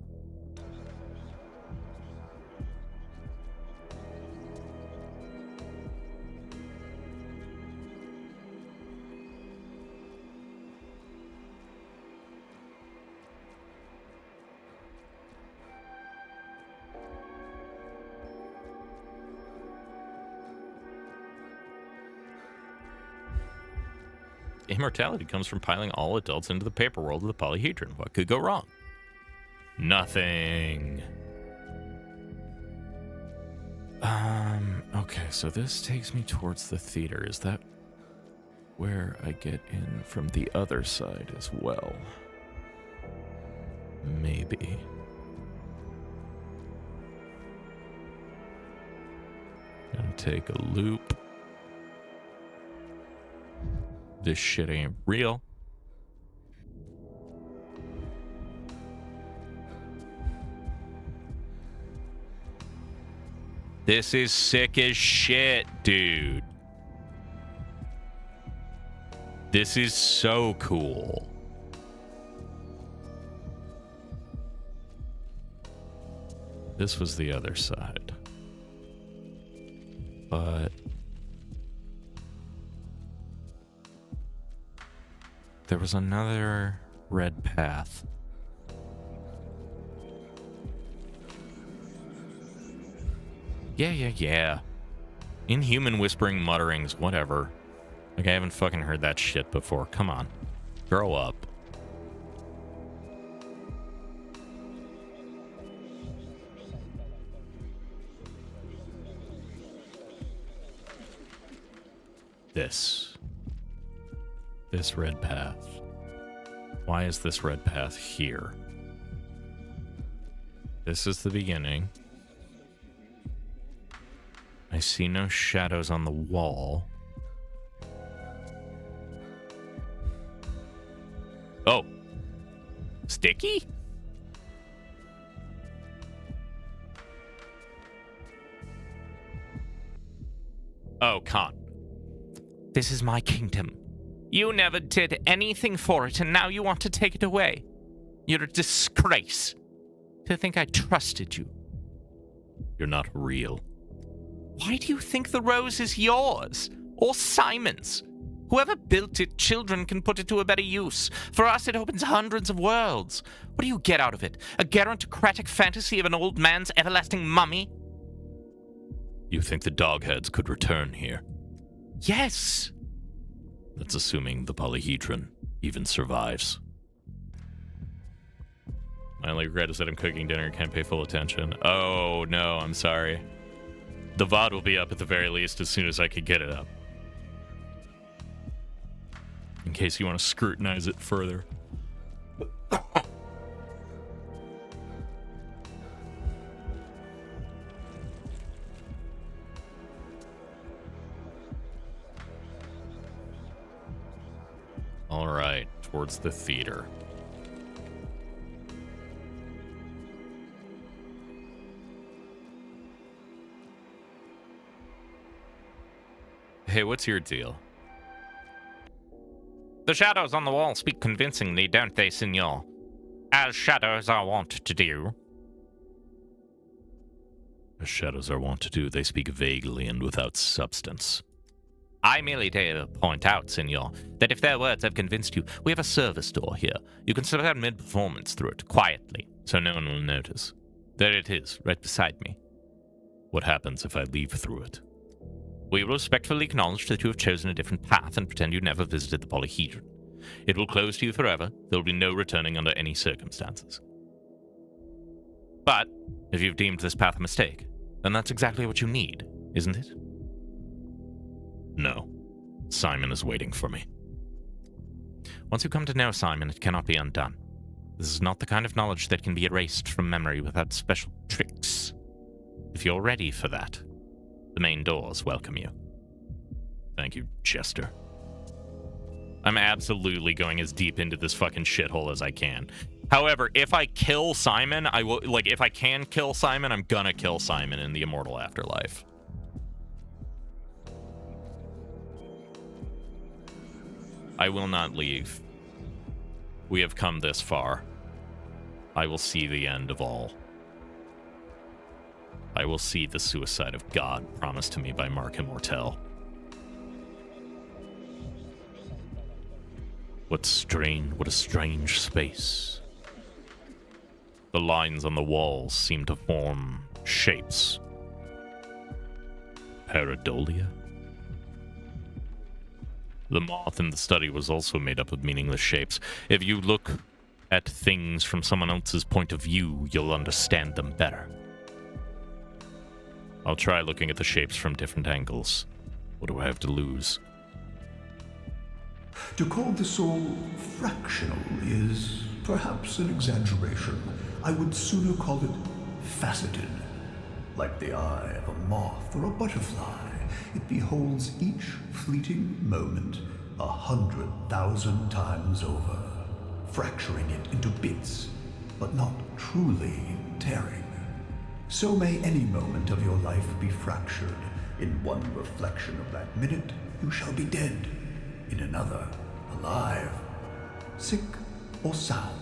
Immortality comes from piling all adults into the paper world of the polyhedron. What could go wrong? Nothing. Okay, so this takes me towards the theater. Is that where I get in from the other side as well? Maybe. Gonna take a loop. This shit ain't real. This is sick as shit, dude. This is so cool. This was the other side. But there was another red path. Yeah. Inhuman whispering mutterings, whatever. Like, I haven't fucking heard that shit before. Come on. Grow up. This red path. Why is this red path here? This is the beginning. I see no shadows on the wall. Oh. Sticky? Oh, Khan. This is my kingdom. You never did anything for it, and now you want to take it away. You're a disgrace. To think I trusted you. You're not real. Why do you think the rose is yours? Or Simon's? Whoever built it, children can put it to a better use. For us, it opens hundreds of worlds. What do you get out of it? A gerontocratic fantasy of an old man's everlasting mummy? You think the dogheads could return here? Yes. That's assuming the polyhedron even survives. My only regret is that I'm cooking dinner and can't pay full attention. Oh, no, I'm sorry. The VOD will be up at the very least as soon as I can get it up. in case you want to scrutinize it further. All right, towards the theater. Hey, what's your deal? The shadows on the wall speak convincingly, don't they, Signor? As shadows are wont to do. As shadows are wont to do, they speak vaguely and without substance. I merely dare point out, Signor, that if their words have convinced you, we have a service door here. You can slip out mid-performance through it, quietly, so no one will notice. There it is, right beside me. What happens if I leave through it? We will respectfully acknowledge that you have chosen a different path and pretend you never visited the Polyhedron. It will close to you forever. There will be no returning under any circumstances. But, if you've deemed this path a mistake, then that's exactly what you need, isn't it? No. Simon is waiting for me. Once you come to know Simon, it cannot be undone. This is not the kind of knowledge that can be erased from memory without special tricks. If you're ready for that, the main doors welcome you. Thank you, Chester. I'm absolutely going as deep into this fucking shithole as I can. However, if I kill Simon, I will, if I can kill Simon, I'm gonna kill Simon in the immortal afterlife. I will not leave. We have come this far. I will see the end of all. I will see the suicide of God promised to me by Mark Immortel. What a strange space. The lines on the walls seem to form shapes. Pareidolia? The moth in the study was also made up of meaningless shapes. If you look at things from someone else's point of view, you'll understand them better. I'll try looking at the shapes from different angles. What do I have to lose? To call the soul fractional is perhaps an exaggeration. I would sooner call it faceted. Like the eye of a moth or a butterfly, it beholds each fleeting moment 100,000 times over, fracturing it into bits, but not truly tearing. So may any moment of your life be fractured. In one reflection of that minute, you shall be dead. In another, alive, sick or sound.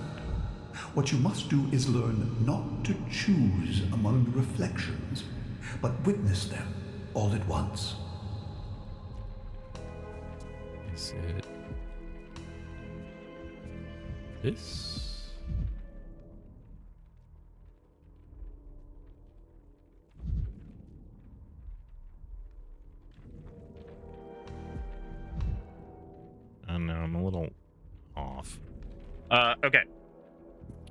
What you must do is learn not to choose among the reflections, but witness them all at once. Is it this? No, I'm a little off. Okay.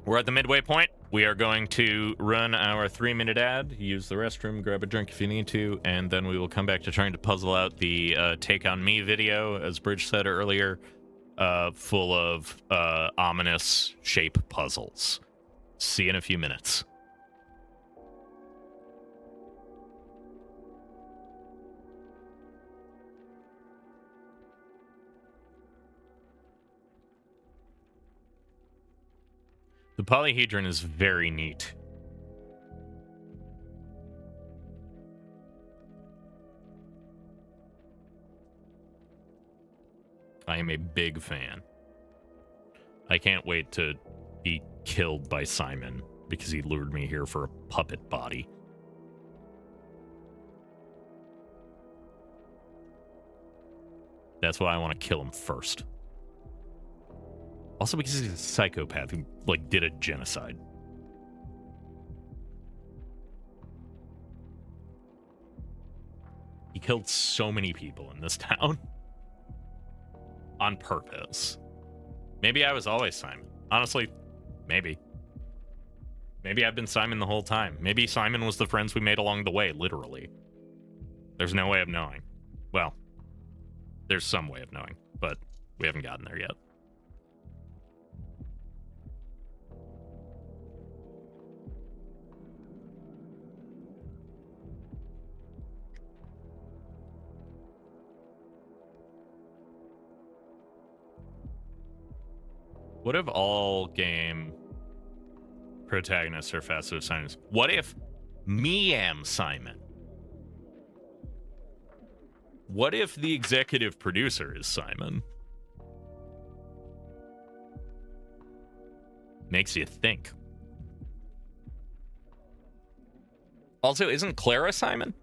We're at the midway point. We are going to run our 3-minute ad, use the restroom, grab a drink if you need to, and then we will come back to trying to puzzle out the Take On Me video, as Bridge said earlier, full of ominous shape puzzles. See you in a few minutes. The polyhedron is very neat. I am a big fan. I can't wait to be killed by Simon because he lured me here for a puppet body. That's why I want to kill him first. Also because he's a psychopath who, did a genocide. He killed so many people in this town. On purpose. Maybe I was always Simon. Honestly, maybe. Maybe I've been Simon the whole time. Maybe Simon was the friends we made along the way, literally. There's no way of knowing. Well, there's some way of knowing, but We haven't gotten there yet. What if all game protagonists are fast food Simons? What if me am Simon? What if the executive producer is Simon? Makes you think. Also, isn't Clara Simon?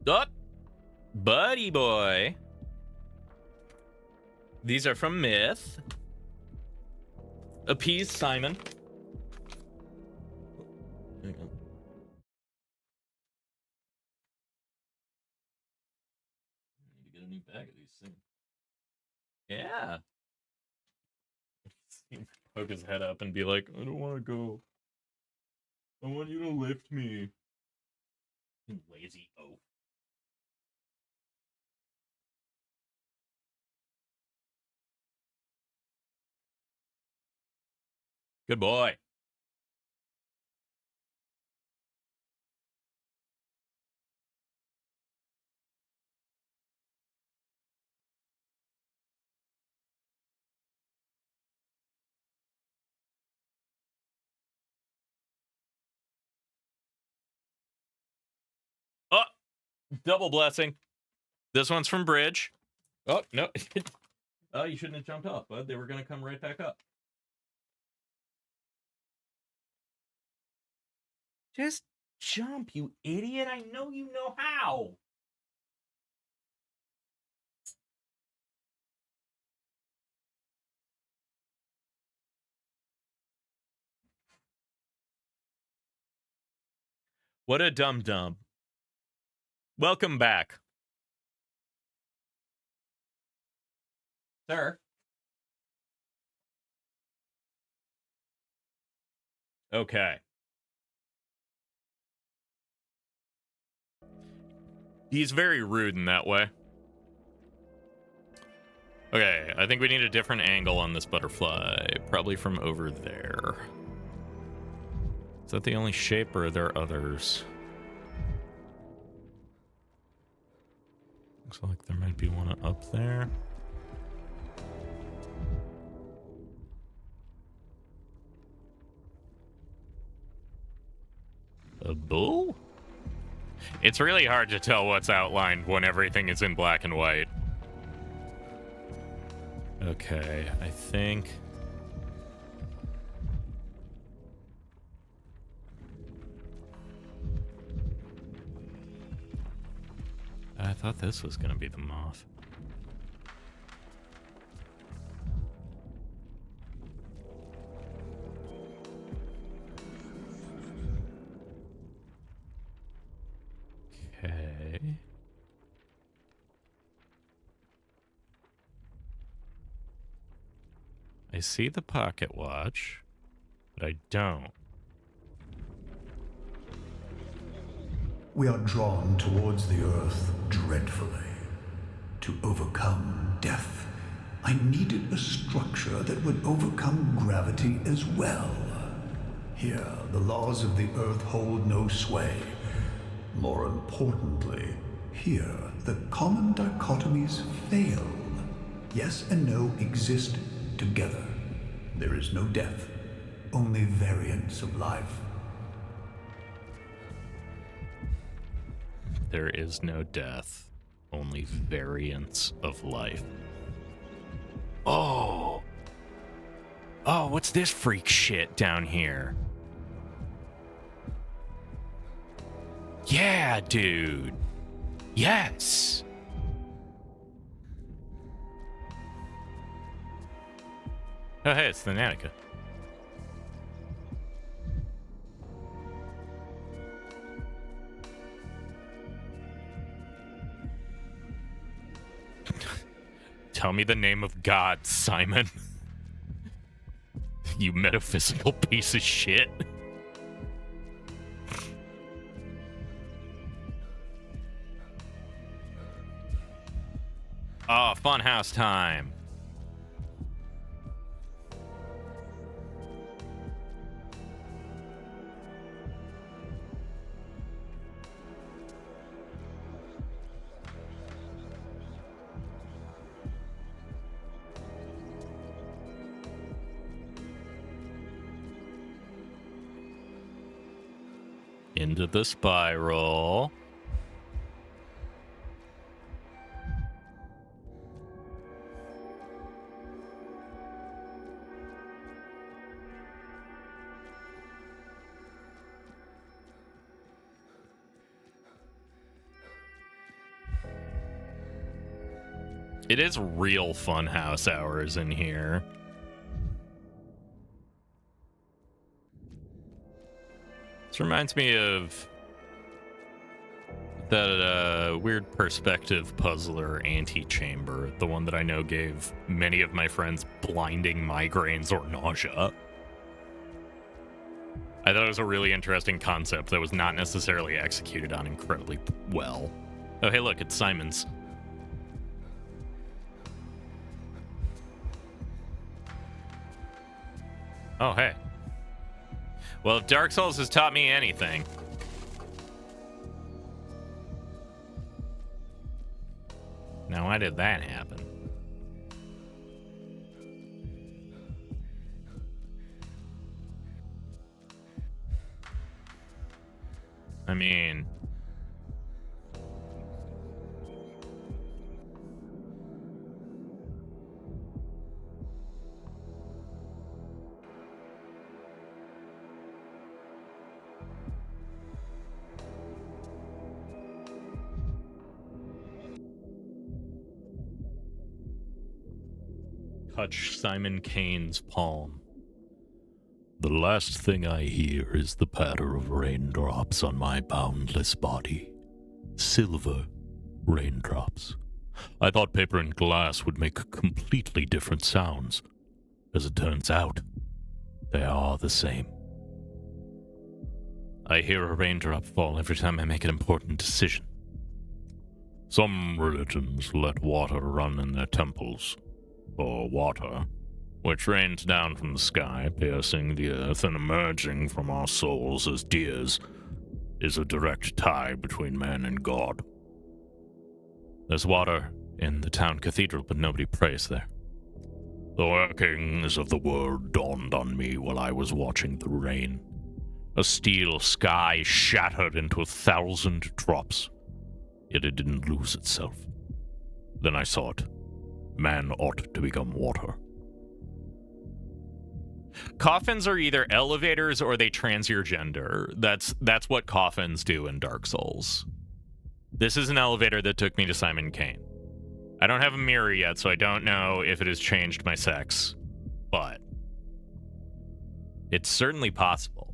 Oh, buddy boy. These are from Myth. Appease Simon. Hang on. I need to get a new bag of these things. Yeah. Poke his head up and be like, I don't want to go. I want you to lift me. You lazy oaf. Good boy. Oh, double blessing. This one's from Bridge. Oh, no. Oh, you shouldn't have jumped off, bud. They were going to come right back up. Just jump, you idiot. I know you know how. What a dum-dum. Welcome back. Sir. Okay. He's very rude in that way. Okay, I think we need a different angle on this butterfly. Probably from over there. Is that the only shape, or are there others? Looks like there might be one up there. A bull? It's really hard to tell what's outlined when everything is in black and white. Okay, I think... I thought this was gonna be the moth. Okay. I see the pocket watch, but I don't. We are drawn towards the earth dreadfully. To overcome death, I needed a structure that would overcome gravity as well. Here, the laws of the earth hold no sway. More importantly, here, the common dichotomies fail. Yes and no exist together. There is no death, only variance of life. There is no death, only variance of life. Oh! Oh, what's this freak shit down here? Yeah, dude. Yes! Oh, hey, it's the Nanica. Tell me the name of God, Simon. You metaphysical piece of shit. Oh, funhouse time. Into the spiral. It is real funhouse hours in here. This reminds me of that weird perspective puzzler antechamber, the one that I know gave many of my friends blinding migraines or nausea. I thought it was a really interesting concept that was not necessarily executed on incredibly well. Oh, hey, look, it's Simon's. Oh, hey. Well, if Dark Souls has taught me anything... Now, why did that happen? I mean... Touch Simon Kane's palm. The last thing I hear is the patter of raindrops on my boundless body. Silver raindrops. I thought paper and glass would make completely different sounds. As it turns out, they are the same. I hear a raindrop fall every time I make an important decision. Some religions let water run in their temples. Or water, which rains down from the sky, piercing the earth and emerging from our souls as tears, is a direct tie between man and God. There's water in the town cathedral, but nobody prays there. The workings of the world dawned on me while I was watching the rain. A steel sky shattered into 1,000 drops, yet it didn't lose itself. Then I saw it. Man ought to become water. Coffins are either elevators or they trans your gender. That's what coffins do in Dark Souls. This is an elevator that took me to Simon Kane. I don't have a mirror yet, so I don't know if it has changed my sex, but it's certainly possible.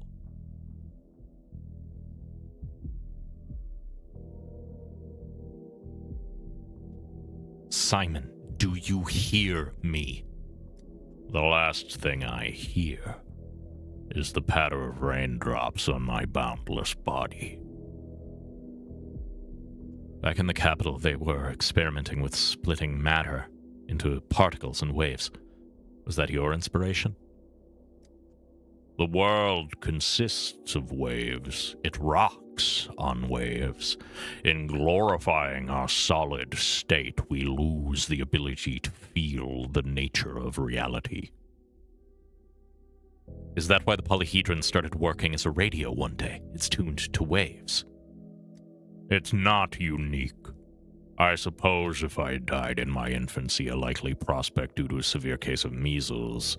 Simon, do you hear me? The last thing I hear is the patter of raindrops on my boundless body. Back in the capital, they were experimenting with splitting matter into particles and waves. Was that your inspiration? The world consists of waves. It rocks on waves. In glorifying our solid state, we lose the ability to feel the nature of reality. Is that why the polyhedron started working as a radio one day? It's tuned to waves. It's not unique. I suppose if I died in my infancy, a likely prospect due to a severe case of measles,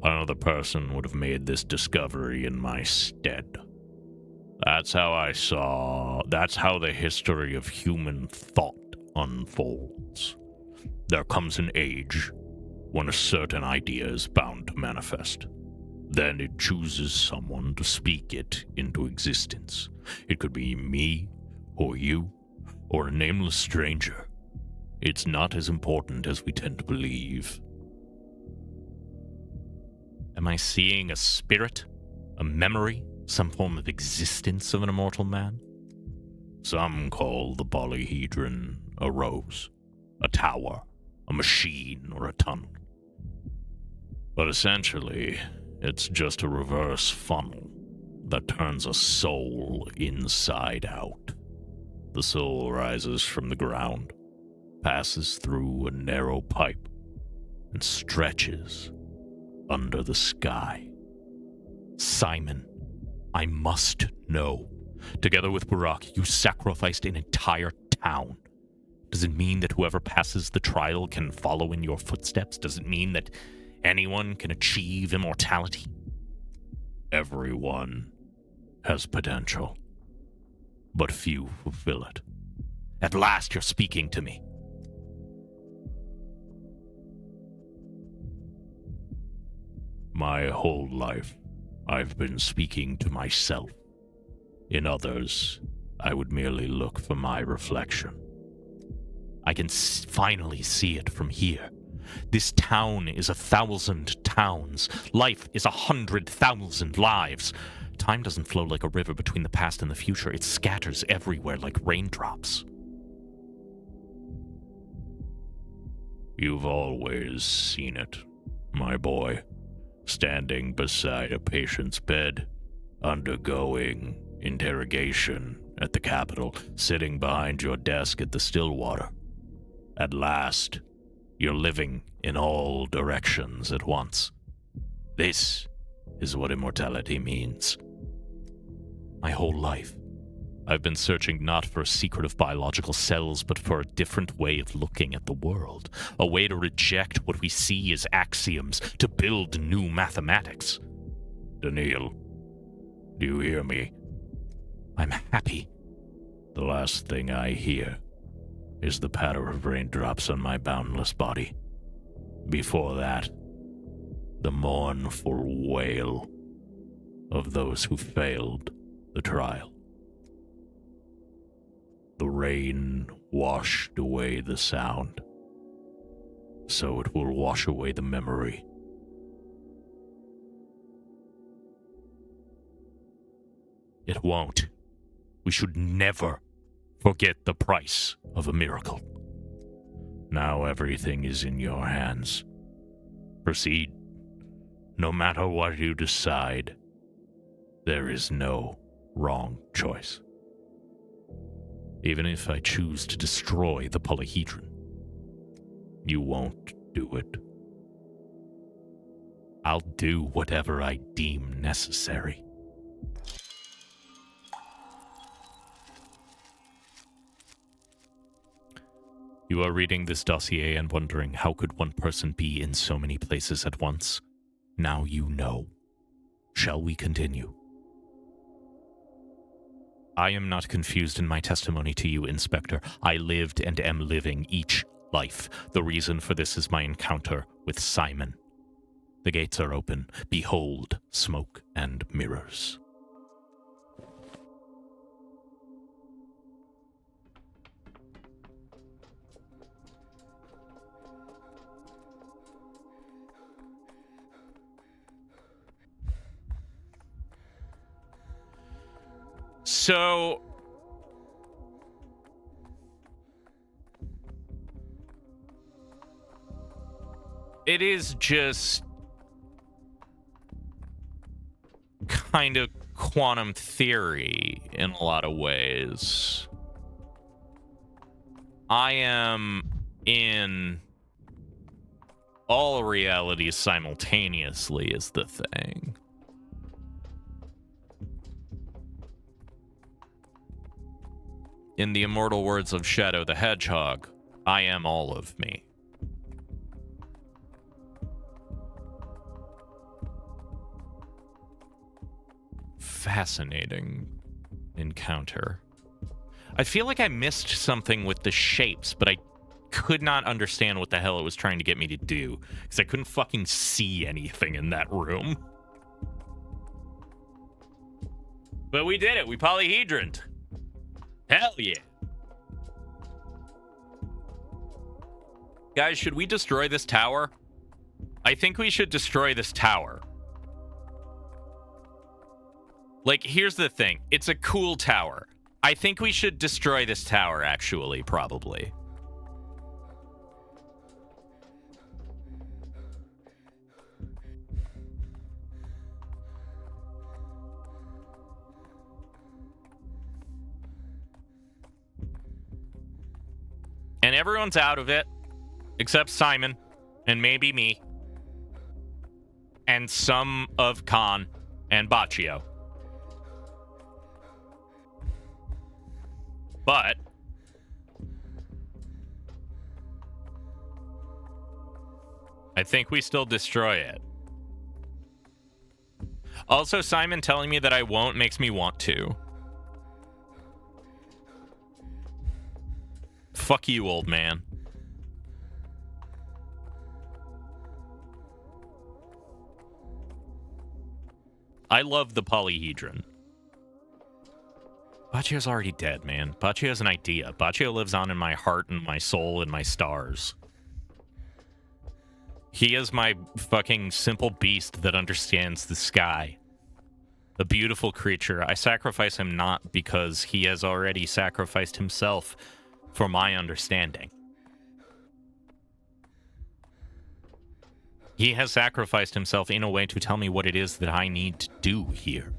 another person would have made this discovery in my stead. That's how the history of human thought unfolds. There comes an age when a certain idea is bound to manifest. Then it chooses someone to speak it into existence. It could be me, or you, or a nameless stranger. It's not as important as we tend to believe. Am I seeing a spirit? A memory? Some form of existence of an immortal man? Some call the polyhedron a rose, a tower, a machine, or a tunnel. But essentially, it's just a reverse funnel that turns a soul inside out. The soul rises from the ground, passes through a narrow pipe, and stretches under the sky. Simon, I must know. Together with Barak, you sacrificed an entire town. Does it mean that whoever passes the trial can follow in your footsteps? Does it mean that anyone can achieve immortality? Everyone has potential, but few fulfill it. At last you're speaking to me. My whole life, I've been speaking to myself. In others, I would merely look for my reflection. I can finally see it from here. This town is 1,000 towns. Life is 100,000 lives. Time doesn't flow like a river between the past and the future. It scatters everywhere like raindrops. You've always seen it, my boy. Standing beside a patient's bed, undergoing interrogation at the Capitol, sitting behind your desk at the Stillwater. At last, you're living in all directions at once. This is what immortality means. My whole life, I've been searching not for a secret of biological cells, but for a different way of looking at the world. A way to reject what we see as axioms, to build new mathematics. Daniil, do you hear me? I'm happy. The last thing I hear is the patter of raindrops on my boundless body. Before that, the mournful wail of those who failed the trial. The rain washed away the sound, so it will wash away the memory. It won't. We should never forget the price of a miracle. Now everything is in your hands. Proceed. No matter what you decide, there is no wrong choice. Even if I choose to destroy the polyhedron, you won't do it. I'll do whatever I deem necessary. You are reading this dossier and wondering how could one person be in so many places at once? Now you know. Shall we continue? I am not confused in my testimony to you, Inspector. I lived and am living each life. The reason for this is my encounter with Simon. The gates are open. Behold, smoke and mirrors. So, it is just kind of quantum theory in a lot of ways. I am in all realities simultaneously is the thing. In the immortal words of Shadow the Hedgehog, I am all of me. Fascinating encounter. I feel like I missed something with the shapes, but I could not understand what the hell it was trying to get me to do, because I couldn't fucking see anything in that room. But we did it. We polyhedroned. Hell yeah. Guys, should we destroy this tower? I think we should destroy this tower. Like, here's the thing. It's a cool tower. I think we should destroy this tower, actually, probably. And everyone's out of it, except Simon, and maybe me, and some of Khan and Baccio. But I think we still destroy it. Also, Simon telling me that I won't makes me want to. Fuck you, old man. I love the polyhedron. Baccio's already dead, man. Baccio's an idea. Baccio lives on in my heart and my soul and my stars. He is my fucking simple beast that understands the sky. A beautiful creature. I sacrifice him not because he has already sacrificed himself for my understanding. He has sacrificed himself in a way to tell me what it is that I need to do here.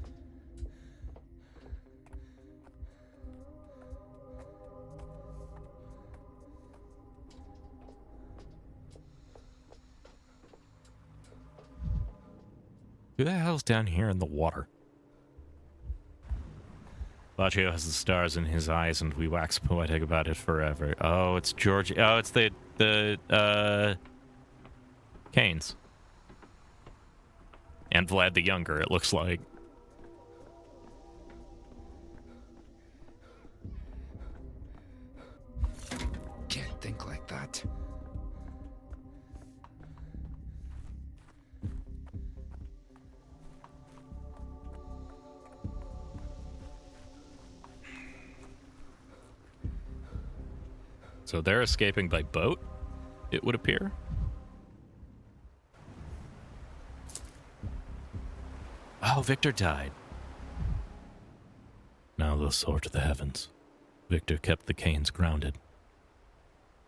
Who the hell's down here in the water? Baccio has the stars in his eyes, and we wax poetic about it forever. Oh, it's George. Oh, it's the Canes. And Vlad the Younger, it looks like. Can't think like that. So they're escaping by boat, it would appear. Oh, Victor died. Now they'll soar to the heavens. Victor kept the Canes grounded.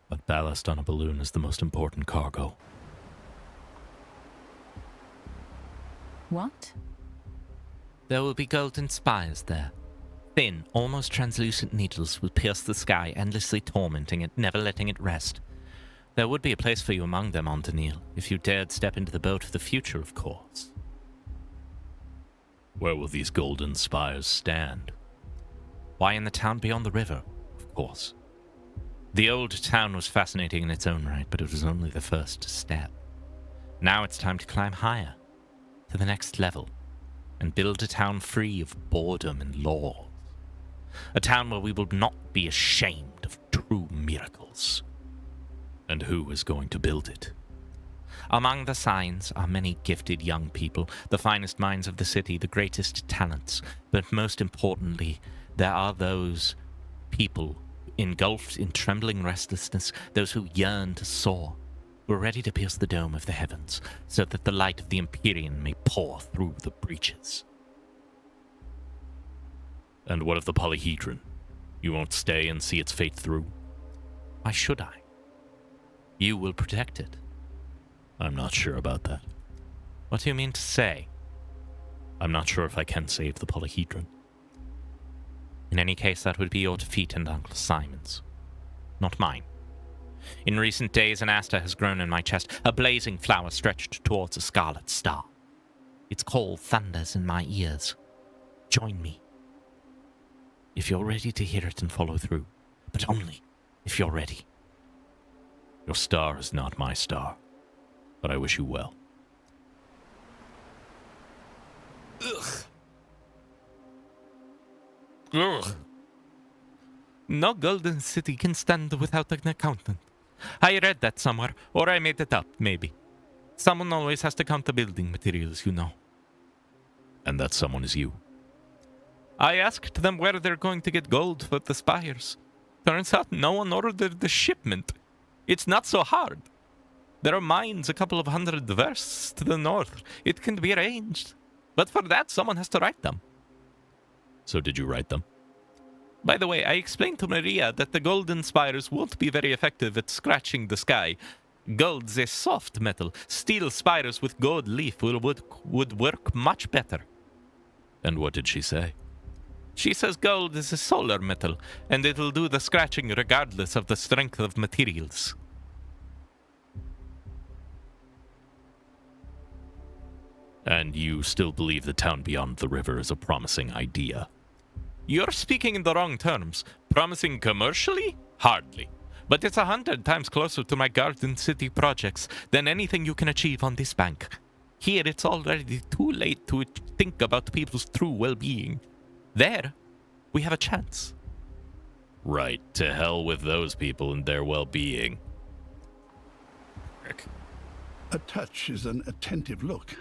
But ballast on a balloon is the most important cargo. What? There will be golden spires there. Thin, almost translucent needles will pierce the sky, endlessly tormenting it, never letting it rest. There would be a place for you among them, Antonil, if you dared step into the boat of the future, of course. Where will these golden spires stand? Why, in the town beyond the river, of course. The old town was fascinating in its own right, but it was only the first step. Now it's time to climb higher, to the next level, and build a town free of boredom and laws. A town where we will not be ashamed of true miracles. And who is going to build it? Among the signs are many gifted young people, the finest minds of the city, the greatest talents. But most importantly, there are those people engulfed in trembling restlessness, those who yearn to soar, who are ready to pierce the dome of the heavens, so that the light of the Empyrean may pour through the breaches. And what of the polyhedron? You won't stay and see its fate through? Why should I? You will protect it. I'm not sure about that. What do you mean to say? I'm not sure if I can save the polyhedron. In any case, that would be your defeat and Uncle Simon's, not mine. In recent days, an aster has grown in my chest, a blazing flower stretched towards a scarlet star. Its call thunders in my ears. Join me. If you're ready to hear it and follow through, but only if you're ready. Your star is not my star, but I wish you well. Ugh. Ugh. No golden city can stand without an accountant. I read that somewhere, or I made it up, maybe. Someone always has to count the building materials, you know. And that someone is you. I asked them where they're going to get gold for the spires. Turns out no one ordered the shipment. It's not so hard. There are mines a couple of 100 versts to the north. It can be arranged. But for that, someone has to write them. So did you write them? By the way, I explained to Maria that the golden spires won't be very effective at scratching the sky. Gold's a soft metal. Steel spires with gold leaf would work much better. And what did she say? She says gold is a solar metal, and it'll do the scratching regardless of the strength of materials. And you still believe the town beyond the river is a promising idea? You're speaking in the wrong terms. Promising commercially? Hardly. But it's 100 times closer to my Garden City projects than anything you can achieve on this bank. Here, it's already too late to think about people's true well-being. There, we have a chance. Right, to hell with those people and their well-being. Rick. A touch is an attentive look,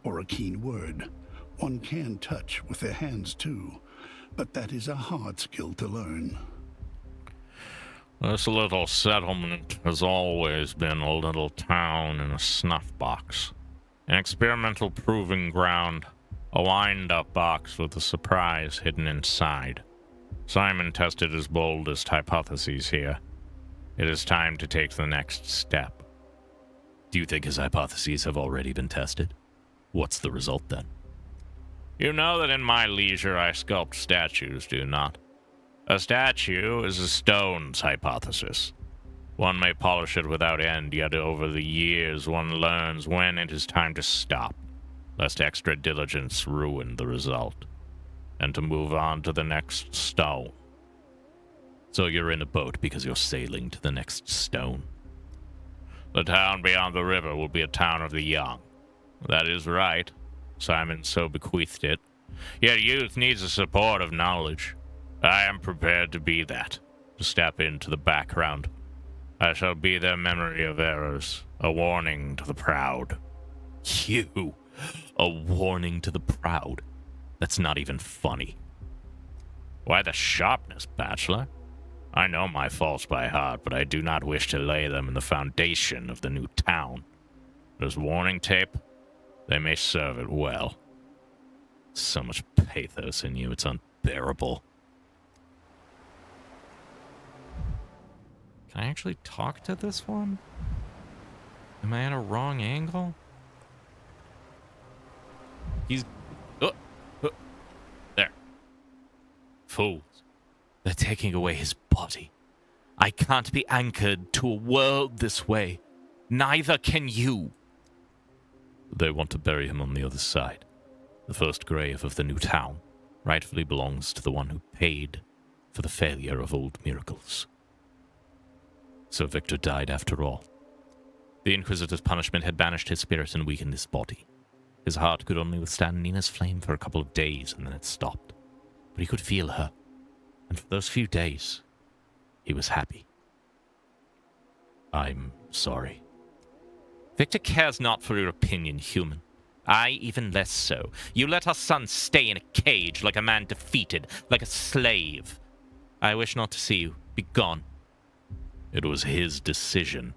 or a keen word. One can touch with their hands too, but that is a hard skill to learn. This little settlement has always been a little town in a snuff box. An experimental proving ground, a wind-up box with a surprise hidden inside. Simon tested his boldest hypotheses here. It is time to take the next step. Do you think his hypotheses have already been tested? What's the result then? You know that in my leisure I sculpt statues, do you not? A statue is a stone's hypothesis. One may polish it without end, yet over the years one learns when it is time to stop, lest extra diligence ruin the result, and to move on to the next stone. So you're in a boat because you're sailing to the next stone. The town beyond the river will be a town of the young. That is right. Simon so bequeathed it. Yet youth needs the support of knowledge. I am prepared to be that, to step into the background. I shall be their memory of errors, a warning to the proud. You, a warning to the proud? That's not even funny. Why the sharpness, Bachelor? I know my faults by heart, but I do not wish to lay them in the foundation of the new town. As warning tape, they may serve it well. So much pathos in you, it's unbearable. Can I actually talk to this one? Am I at a wrong angle? He's... there. Fools. They're taking away his body. I can't be anchored to a world this way. Neither can you. They want to bury him on the other side. The first grave of the new town rightfully belongs to the one who paid for the failure of old miracles. So Victor died after all. The Inquisitor's punishment had banished his spirit and weakened his body. His heart could only withstand Nina's flame for a couple of days, and then it stopped. But he could feel her, and for those few days, he was happy. I'm sorry. Victor cares not for your opinion, human. I even less so. You let our son stay in a cage like a man defeated, like a slave. I wish not to see you. Be gone. It was his decision.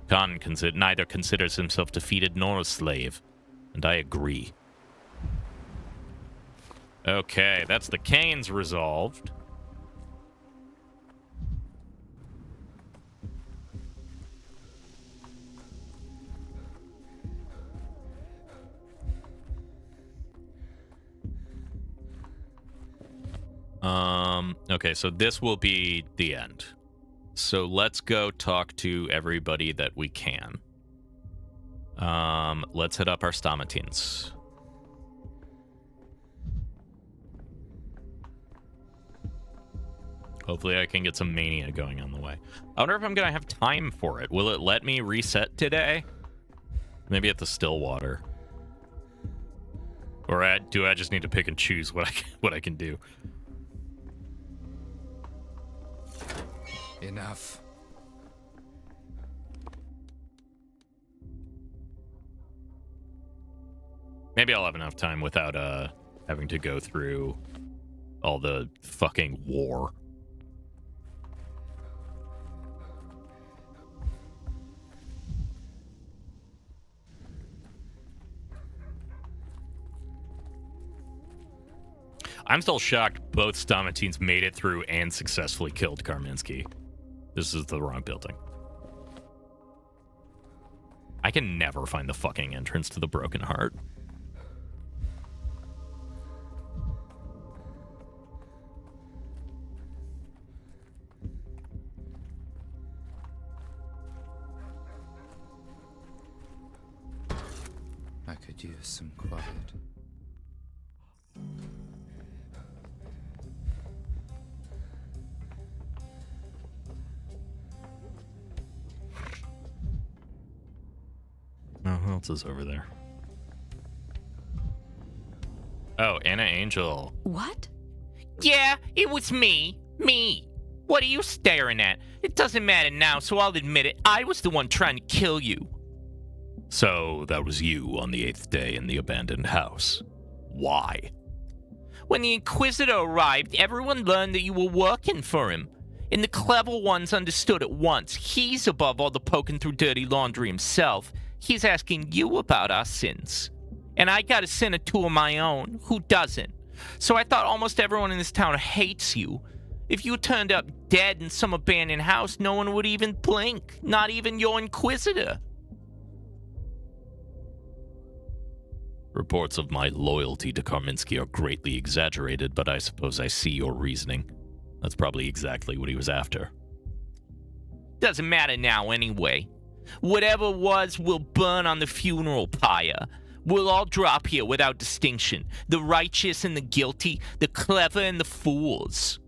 Khan neither considers himself defeated nor a slave, and I agree. Okay, that's the Canes resolved. Okay, so this will be the end. So let's go talk to everybody that we can. Let's hit up our Stomatines. Hopefully I can get some mania going on the way. I wonder if I'm gonna have time for it. Will it let me reset today? Maybe at the Stillwater. Or do I just need to pick and choose what I can do? Enough. Maybe I'll have enough time without having to go through all the fucking war. I'm still shocked both Stomatines made it through and successfully killed Karminski. This is the wrong building. I can never find the fucking entrance to the Broken Heart. could use some quiet. Oh, who else is over there? Oh, Anna Angel. What? Yeah, it was me. Me. What are you staring at? It doesn't matter now, so I'll admit it. I was the one trying to kill you. So that was you on the 8th day in the abandoned house. Why? When the Inquisitor arrived, everyone learned that you were working for him. And the clever ones understood at once. He's above all the poking through dirty laundry himself. He's asking you about our sins. And I got a sin or two of my own. Who doesn't? So I thought almost everyone in this town hates you. If you turned up dead in some abandoned house, no one would even blink. Not even your Inquisitor. Reports of my loyalty to Karminski are greatly exaggerated, but I suppose I see your reasoning. That's probably exactly what he was after. Doesn't matter now anyway. Whatever was will burn on the funeral pyre. We'll all drop here without distinction. The righteous and the guilty, the clever and the fools.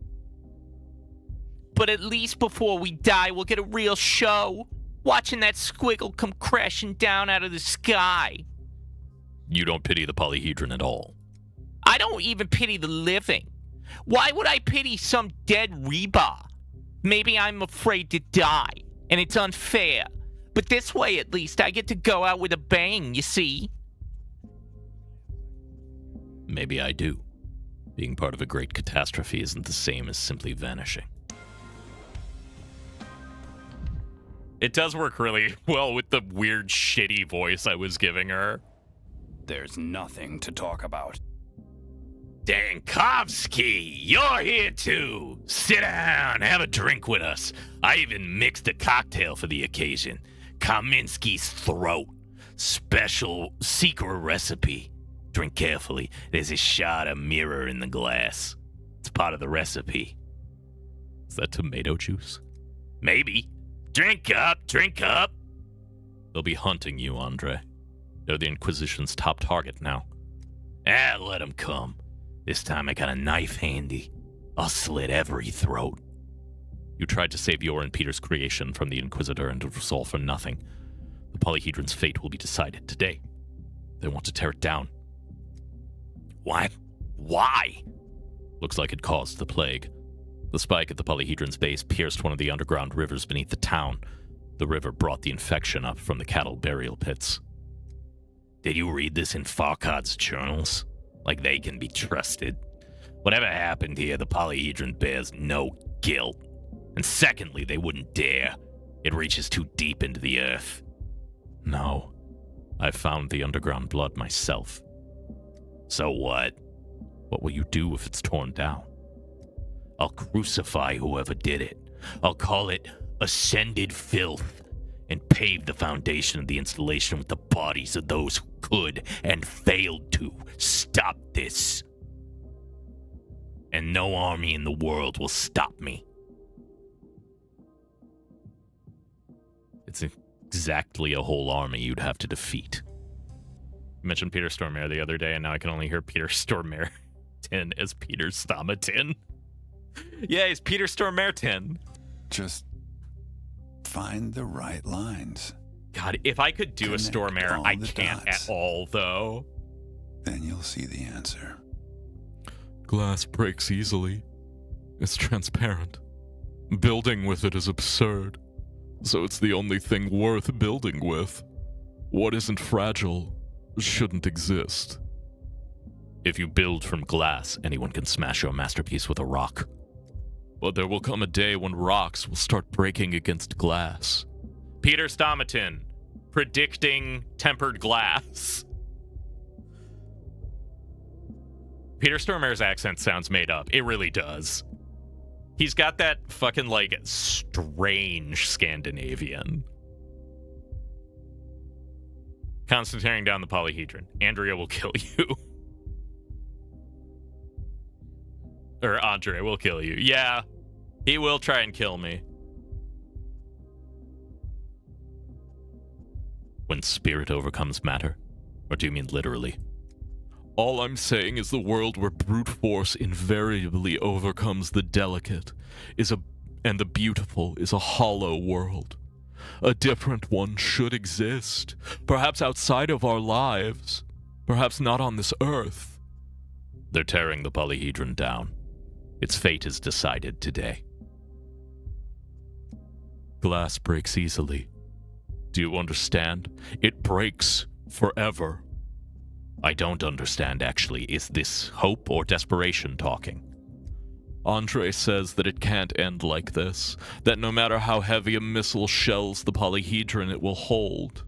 But at least before we die, we'll get a real show. Watching that squiggle come crashing down out of the sky. You don't pity the polyhedron at all. I don't even pity the living. Why would I pity some dead rebar? Maybe I'm afraid to die, and it's unfair. But this way, at least, I get to go out with a bang, you see? Maybe I do. Being part of a great catastrophe isn't the same as simply vanishing. It does work really well with the weird, shitty voice I was giving her. There's nothing to talk about. Dankovsky, you're here too. Sit down, have a drink with us. I even mixed a cocktail for the occasion. Kaminsky's Throat. Special secret recipe. Drink carefully. There's a shot of mirror in the glass. It's part of the recipe. Is that tomato juice? Maybe. Drink up, drink up. They'll be hunting you, Andre. They're the Inquisition's top target now. Let them come. This time I got a knife handy. I'll slit every throat. You tried to save your and Peter's creation from the Inquisitor, and it was all for nothing. The polyhedron's fate will be decided today. They want to tear it down. What? Why? Looks like it caused the plague. The spike at the polyhedron's base pierced one of the underground rivers beneath the town. The river brought the infection up from the cattle burial pits. Did you read this in Farkad's journals? Like they can be trusted. Whatever happened here, the polyhedron bears no guilt. And secondly, they wouldn't dare. It reaches too deep into the earth. No. I found the underground blood myself. So what? What will you do if it's torn down? I'll crucify whoever did it. I'll call it ascended filth and pave the foundation of the installation with the bodies of those who could and failed to stop this. And no army in the world will stop me. It's exactly a whole army you'd have to defeat. You mentioned Peter Stormare the other day, and now I can only hear Peter Stormare as Peter Stomatin. Yeah, he's Peter Stormare. Just find the right lines. God, if I could do Connect a Stormare, all I the can't dots. at all, though. Then you'll see the answer. Glass breaks easily. It's transparent. Building with it is absurd. So it's the only thing worth building with. What isn't fragile shouldn't exist. If you build from glass, anyone can smash your masterpiece with a rock. But there will come a day when rocks will start breaking against glass. Peter Stomatin, predicting tempered glass. Peter Stormare's accent sounds made up. It really does. He's got that fucking, like, strange Scandinavian. Constant tearing down the polyhedron. Andrea will kill you. Or Andre will kill you. Yeah, he will try and kill me. When spirit overcomes matter, Or do you mean literally? All I'm saying is the world where brute force invariably overcomes the delicate and the beautiful is a hollow world. A different one should exist, perhaps outside of our lives, perhaps not on this earth. They're tearing the polyhedron down. Its fate is decided today. Glass breaks easily. Do you understand? It breaks forever. I don't understand, actually. Is this hope or desperation talking? Andre says that it can't end like this, that no matter how heavy a missile shells the polyhedron, it will hold.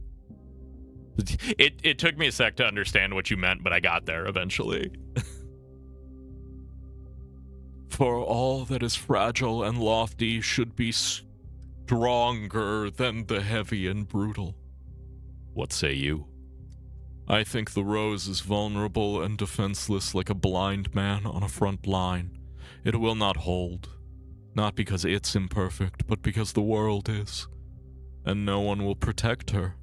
It took me a sec to understand what you meant, but I got there eventually. For all that is fragile and lofty should be stronger than the heavy and brutal. What say you? I think the rose is vulnerable and defenseless like a blind man on a front line. It will not hold. Not because it's imperfect, but because the world is. And no one will protect her.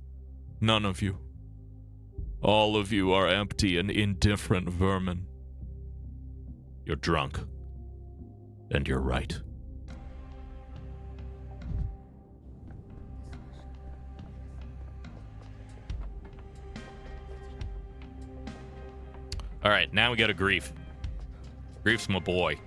None of you. All of you are empty and indifferent vermin. You're drunk. And you're right. Alright, now we go to Grief. Grief's my boy.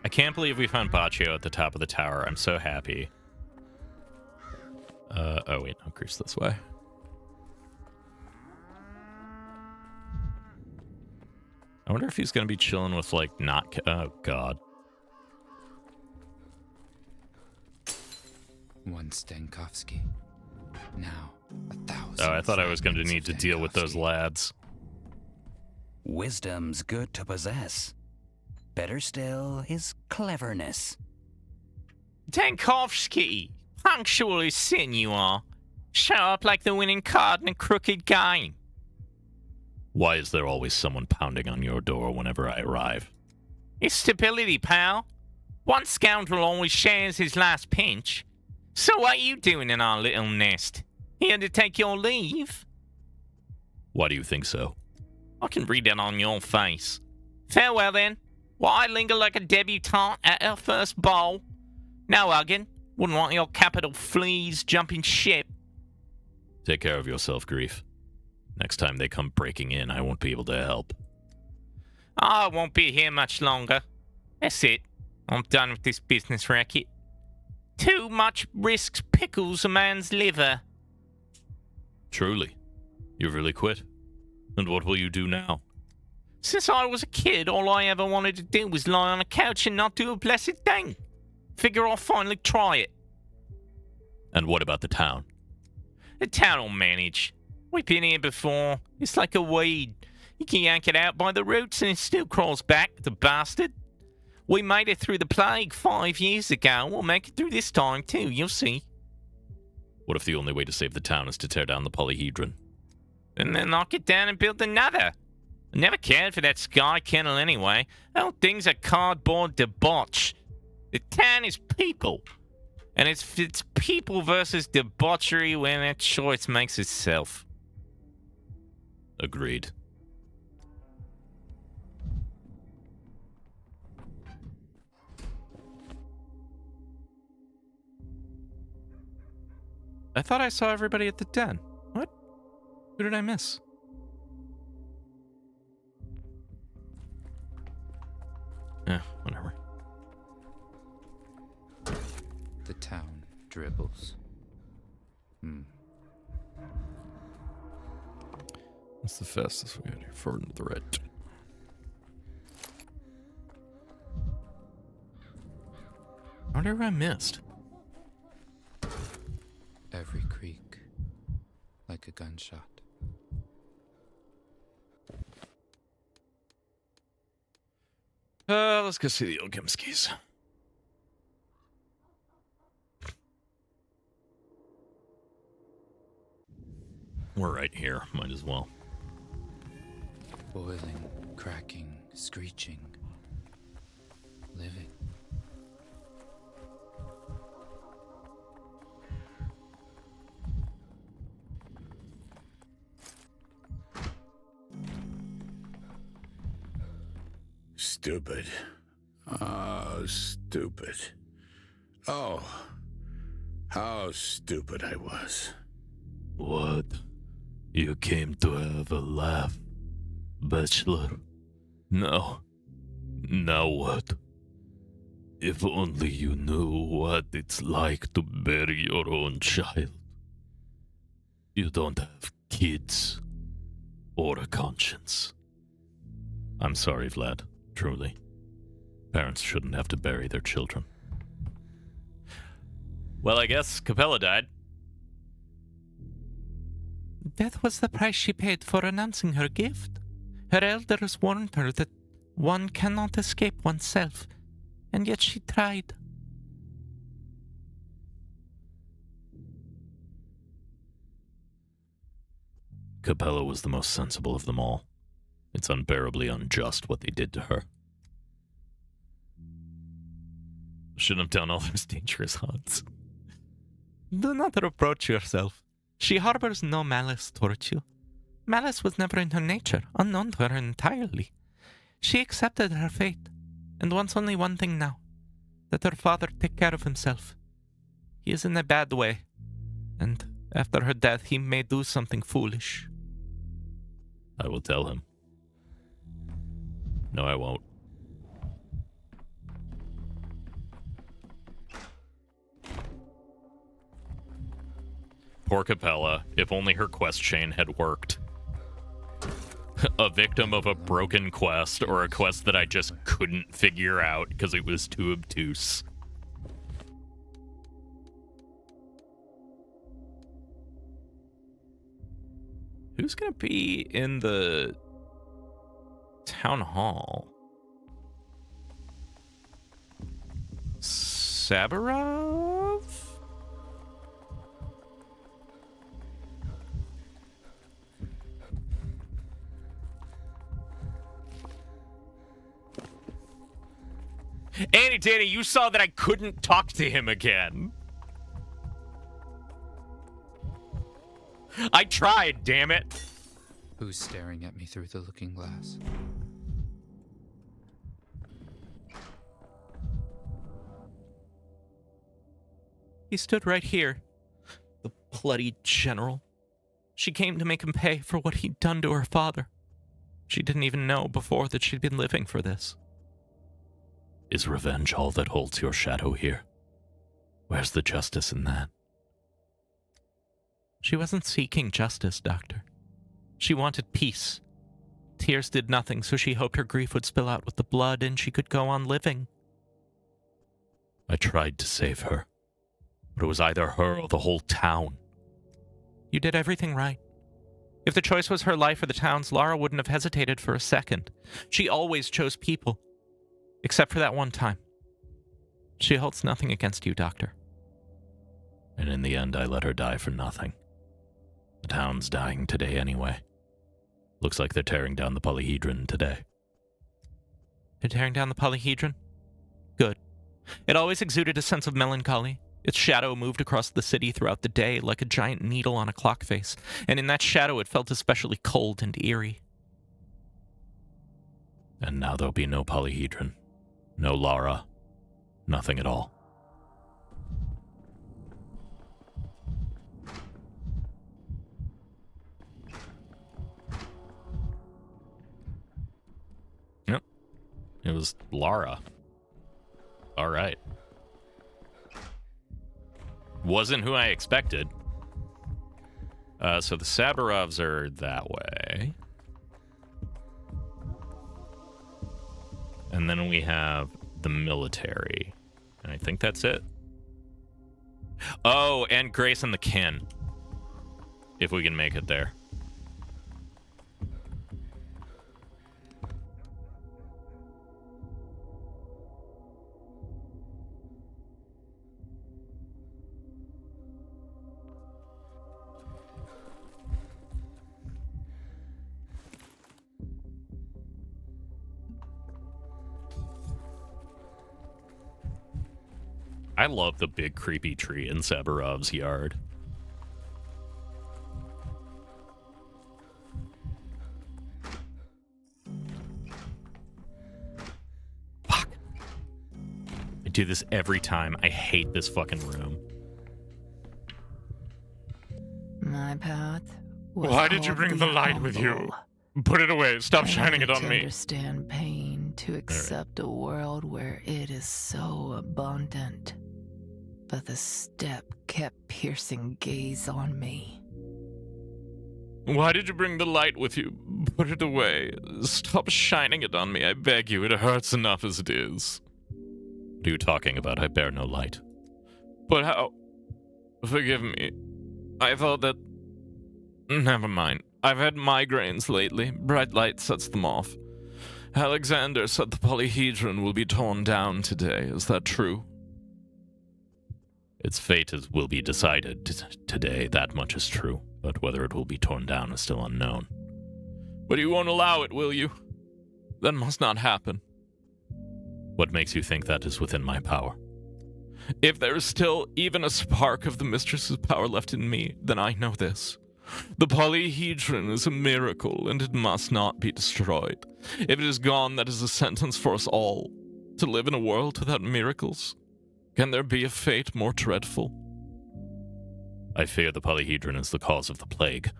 I can't believe we found Baccio at the top of the tower. I'm so happy. Oh wait, no, Grief's this way. I wonder if he's gonna be chilling with, like, not... Oh, God. One Stankovsky. Now, 1,000. Oh, I thought I was going to need to deal with those lads. Wisdom's good to possess. Better still is cleverness. Dankovsky, punctual as sin you are. Show up like the winning card in a crooked game. Why is there always someone pounding on your door whenever I arrive? It's stability, pal. One scoundrel always shares his last pinch. So what are you doing in our little nest? Here to take your leave? Why do you think so? I can read it on your face. Farewell, then. Why linger like a debutante at her first ball? No hugging. Wouldn't want your capital fleas jumping ship. Take care of yourself, Grief. Next time they come breaking in, I won't be able to help. I won't be here much longer. That's it. I'm done with this business racket. Too much risks pickles a man's liver. Truly? You've really quit? And what will you do now? Since I was a kid, all I ever wanted to do was lie on a couch and not do a blessed thing. Figure I'll finally try it. And what about the town? The town will manage. We've been here before. It's like a weed. You can yank it out by the roots and it still crawls back, the bastard. We made it through the plague 5 years ago. We'll make it through this time too, you'll see. What if the only way to save the town is to tear down the polyhedron? And then knock it down and build another. I never cared for that sky kennel anyway. That whole thing's a cardboard debauch. The town is people. And it's people versus debauchery when that choice makes itself. Agreed. I thought I saw everybody at the den. What? Who did I miss? Yeah, whatever. The town dribbles. That's the fastest we got here. Forward and to the right. I wonder who I missed. Every creak, like a gunshot. Let's go see the Ogimskis. We're right here. Might as well. Boiling, cracking, screeching. Living. Stupid. Oh, stupid. Oh, how stupid I was. What? You came to have a laugh, Bachelor? No. Now what? If only you knew what it's like to bury your own child. You don't have kids or a conscience. I'm sorry, Vlad. Truly. Parents shouldn't have to bury their children. Well, I guess Capella died. That was the price she paid for announcing her gift. Her elders warned her that one cannot escape oneself, and yet she tried. Capella was the most sensible of them all. It's unbearably unjust what they did to her. Shouldn't have done all those dangerous hunts. Do not reproach yourself. She harbors no malice towards you. Malice was never in her nature, unknown to her entirely. She accepted her fate, and wants only one thing now, that her father take care of himself. He is in a bad way, and after her death he may do something foolish. I will tell him. No, I won't. Poor Capella, if only her quest chain had worked. A victim of a broken quest, or a quest that I just couldn't figure out because it was too obtuse. Who's gonna be in the town hall? Saburov? Annie, Danny, you saw that I couldn't talk to him again. I tried, damn it. Who's staring at me through the looking glass? He stood right here. The bloody general. She came to make him pay for what he'd done to her father. She didn't even know before that she'd been living for this. Is revenge all that holds your shadow here? Where's the justice in that? She wasn't seeking justice, Doctor. She wanted peace. Tears did nothing, so she hoped her grief would spill out with the blood and she could go on living. I tried to save her, but it was either her or the whole town. You did everything right. If the choice was her life or the town's, Lara wouldn't have hesitated for a second. She always chose people. Except for that one time. She holds nothing against you, Doctor. And in the end, I let her die for nothing. The town's dying today anyway. Looks like they're tearing down the polyhedron today. They're tearing down the polyhedron? Good. It always exuded a sense of melancholy. Its shadow moved across the city throughout the day like a giant needle on a clock face, and in that shadow it felt especially cold and eerie. And now there'll be no polyhedron. No Lara. Nothing at all. Yep. It was Lara. All right. Wasn't who I expected. So the Saburovs are that way. And then we have the military. And I think that's it. Oh, and Grace and the kin. If we can make it there. I love the big creepy tree in Sabarov's yard. Fuck. I do this every time. I hate this fucking room. My path was Why did you bring the light with you? Put it away. Stop shining it on me. Understand pain, to accept a world where it is so abundant. But the step kept piercing gaze on me. Why did you bring the light with you? Put it away. Stop shining it on me, I beg you. It hurts enough as it is. What are you talking about? I bear no light. But how? Forgive me. I thought that... Never mind. I've had migraines lately. Bright light sets them off. Alexander said the polyhedron will be torn down today. Is that true? Its fate will be decided today. That much is true. But whether it will be torn down is still unknown. But you won't allow it, will you? That must not happen. What makes you think that is within my power? If there is still even a spark of the mistress's power left in me, then I know this. The polyhedron is a miracle, and it must not be destroyed. If it is gone, that is a sentence for us all. To live in a world without miracles? Can there be a fate more dreadful? I fear the polyhedron is the cause of the plague.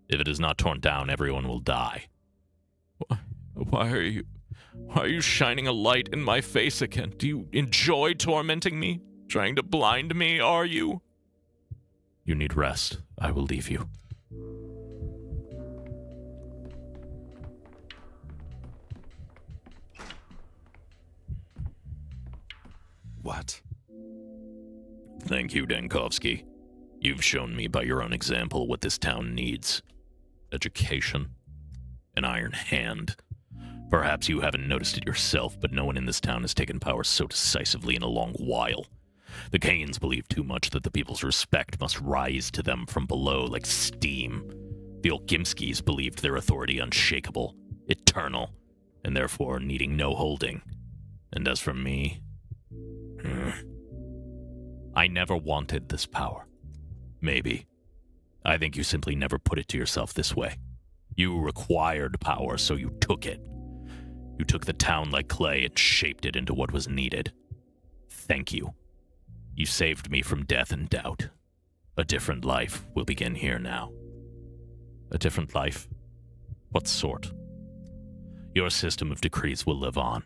If it is not torn down, everyone will die. Why are you shining a light in my face again? Do you enjoy tormenting me? Trying to blind me, are you? You need rest. I will leave you. What? Thank you, Dankovsky. You've shown me by your own example what this town needs. Education. An iron hand. Perhaps you haven't noticed it yourself, but no one in this town has taken power so decisively in a long while. The Cains believe too much that the people's respect must rise to them from below like steam. The Olgimskis believed their authority unshakable, eternal, and therefore needing no holding. And as for me... I never wanted this power. Maybe. I think you simply never put it to yourself this way. You required power, so you took it. You took the town like clay and shaped it into what was needed. Thank you. You saved me from death and doubt. A different life will begin here now. A different life? What sort? Your system of decrees will live on.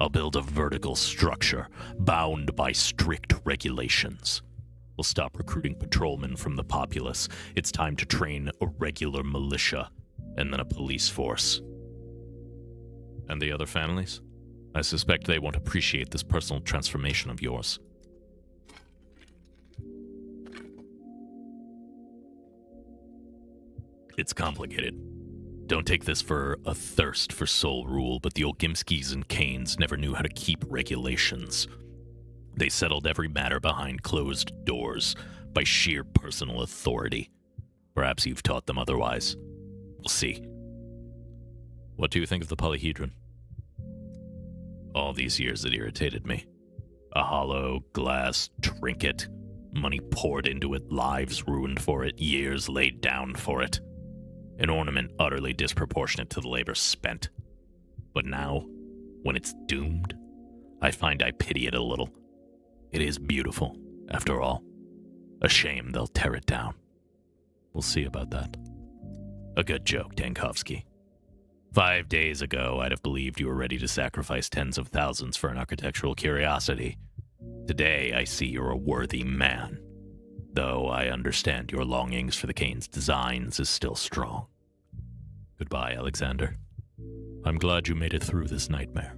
I'll build a vertical structure, bound by strict regulations. We'll stop recruiting patrolmen from the populace. It's time to train a regular militia, and then a police force. And the other families? I suspect they won't appreciate this personal transformation of yours. It's complicated. Don't take this for a thirst for soul rule, but the Olgimskis and Cains never knew how to keep regulations. They settled every matter behind closed doors by sheer personal authority. Perhaps you've taught them otherwise. We'll see. What do you think of the polyhedron? All these years it irritated me. A hollow glass trinket. Money poured into it, lives ruined for it, years laid down for it. An ornament utterly disproportionate to the labor spent. But now, when it's doomed, I find I pity it a little. It is beautiful, after all. A shame they'll tear it down. We'll see about that. A good joke, Dankovsky. 5 days ago, I'd have believed you were ready to sacrifice tens of thousands for an architectural curiosity. Today, I see you're a worthy man. Though I understand your longings for the Cain's designs is still strong. Goodbye, Alexander. I'm glad you made it through this nightmare.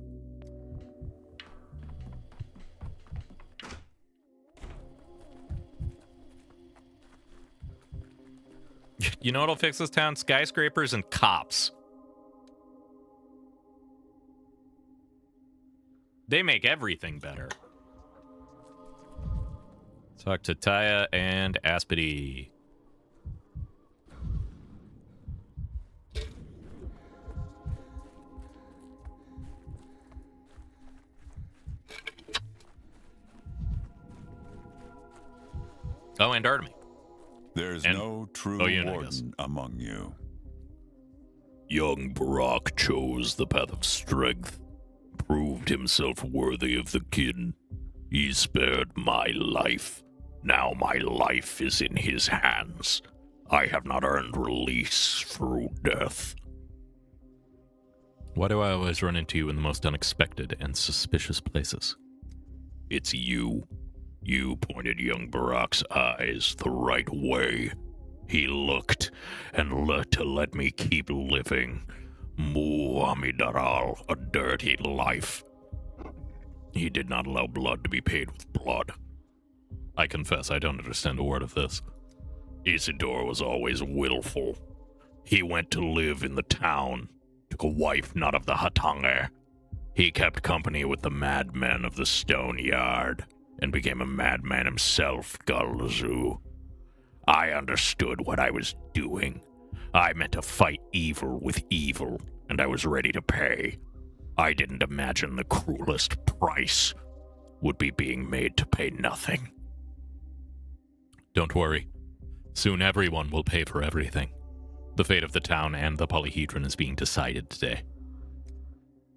You know what'll fix this town? Skyscrapers and cops. They make everything better. Talk to Taya and Aspity. Oh, and Artemy. There's And- no true Ian, I guess. warden among you. Young Brock chose the path of strength, proved himself worthy of the kin. He spared my life. Now my life is in his hands. I have not earned release through death. Why do I always run into you in the most unexpected and suspicious places? It's you. You pointed young Brock's eyes the right way. He looked and let me keep living. Mu Amidaral, a dirty life. He did not allow blood to be paid with blood. I confess I don't understand a word of this. Isidore was always willful. He went to live in the town, took a wife not of the Hatange. He kept company with the madmen of the Stone Yard, and became a madman himself, Galzu. I understood what I was doing. I meant to fight evil with evil, and I was ready to pay. I didn't imagine the cruelest price would be being made to pay nothing. Don't worry. Soon everyone will pay for everything. The fate of the town and the polyhedron is being decided today.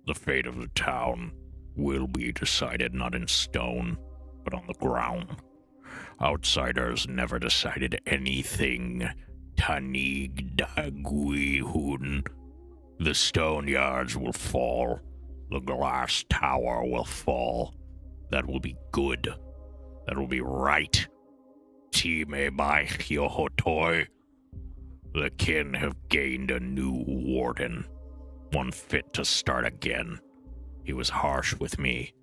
The fate of the town will be decided not in stone, but on the ground. Outsiders never decided anything. Tanig Dagui Hun. The stone yards will fall. The glass tower will fall. That will be good. That will be right. Time by Hyohotoi. The kin have gained a new warden. One fit to start again. He was harsh with me,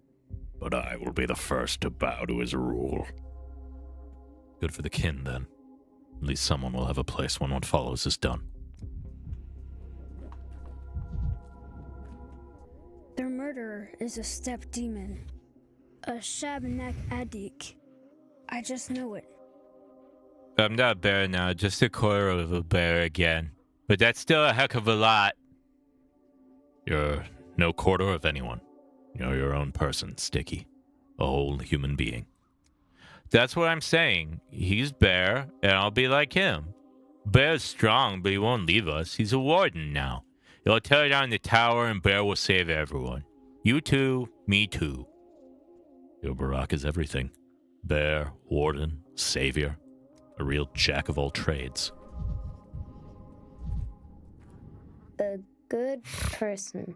but I will be the first to bow to his rule. Good for the kin, then. At least someone will have a place when what follows is done. Their murderer is a steppe demon. A Shabnak Adik. I just know it. I'm not a bear now, just a quarter of a bear again. But that's still a heck of a lot. You're no quarter of anyone. You're your own person, Sticky. A whole human being. That's what I'm saying. He's Bear, and I'll be like him. Bear's strong, but he won't leave us. He's a warden now. He'll tear down the tower, and Bear will save everyone. You too, me too. Your Barack is everything. Bear, warden, savior. A real jack of all trades. The good person.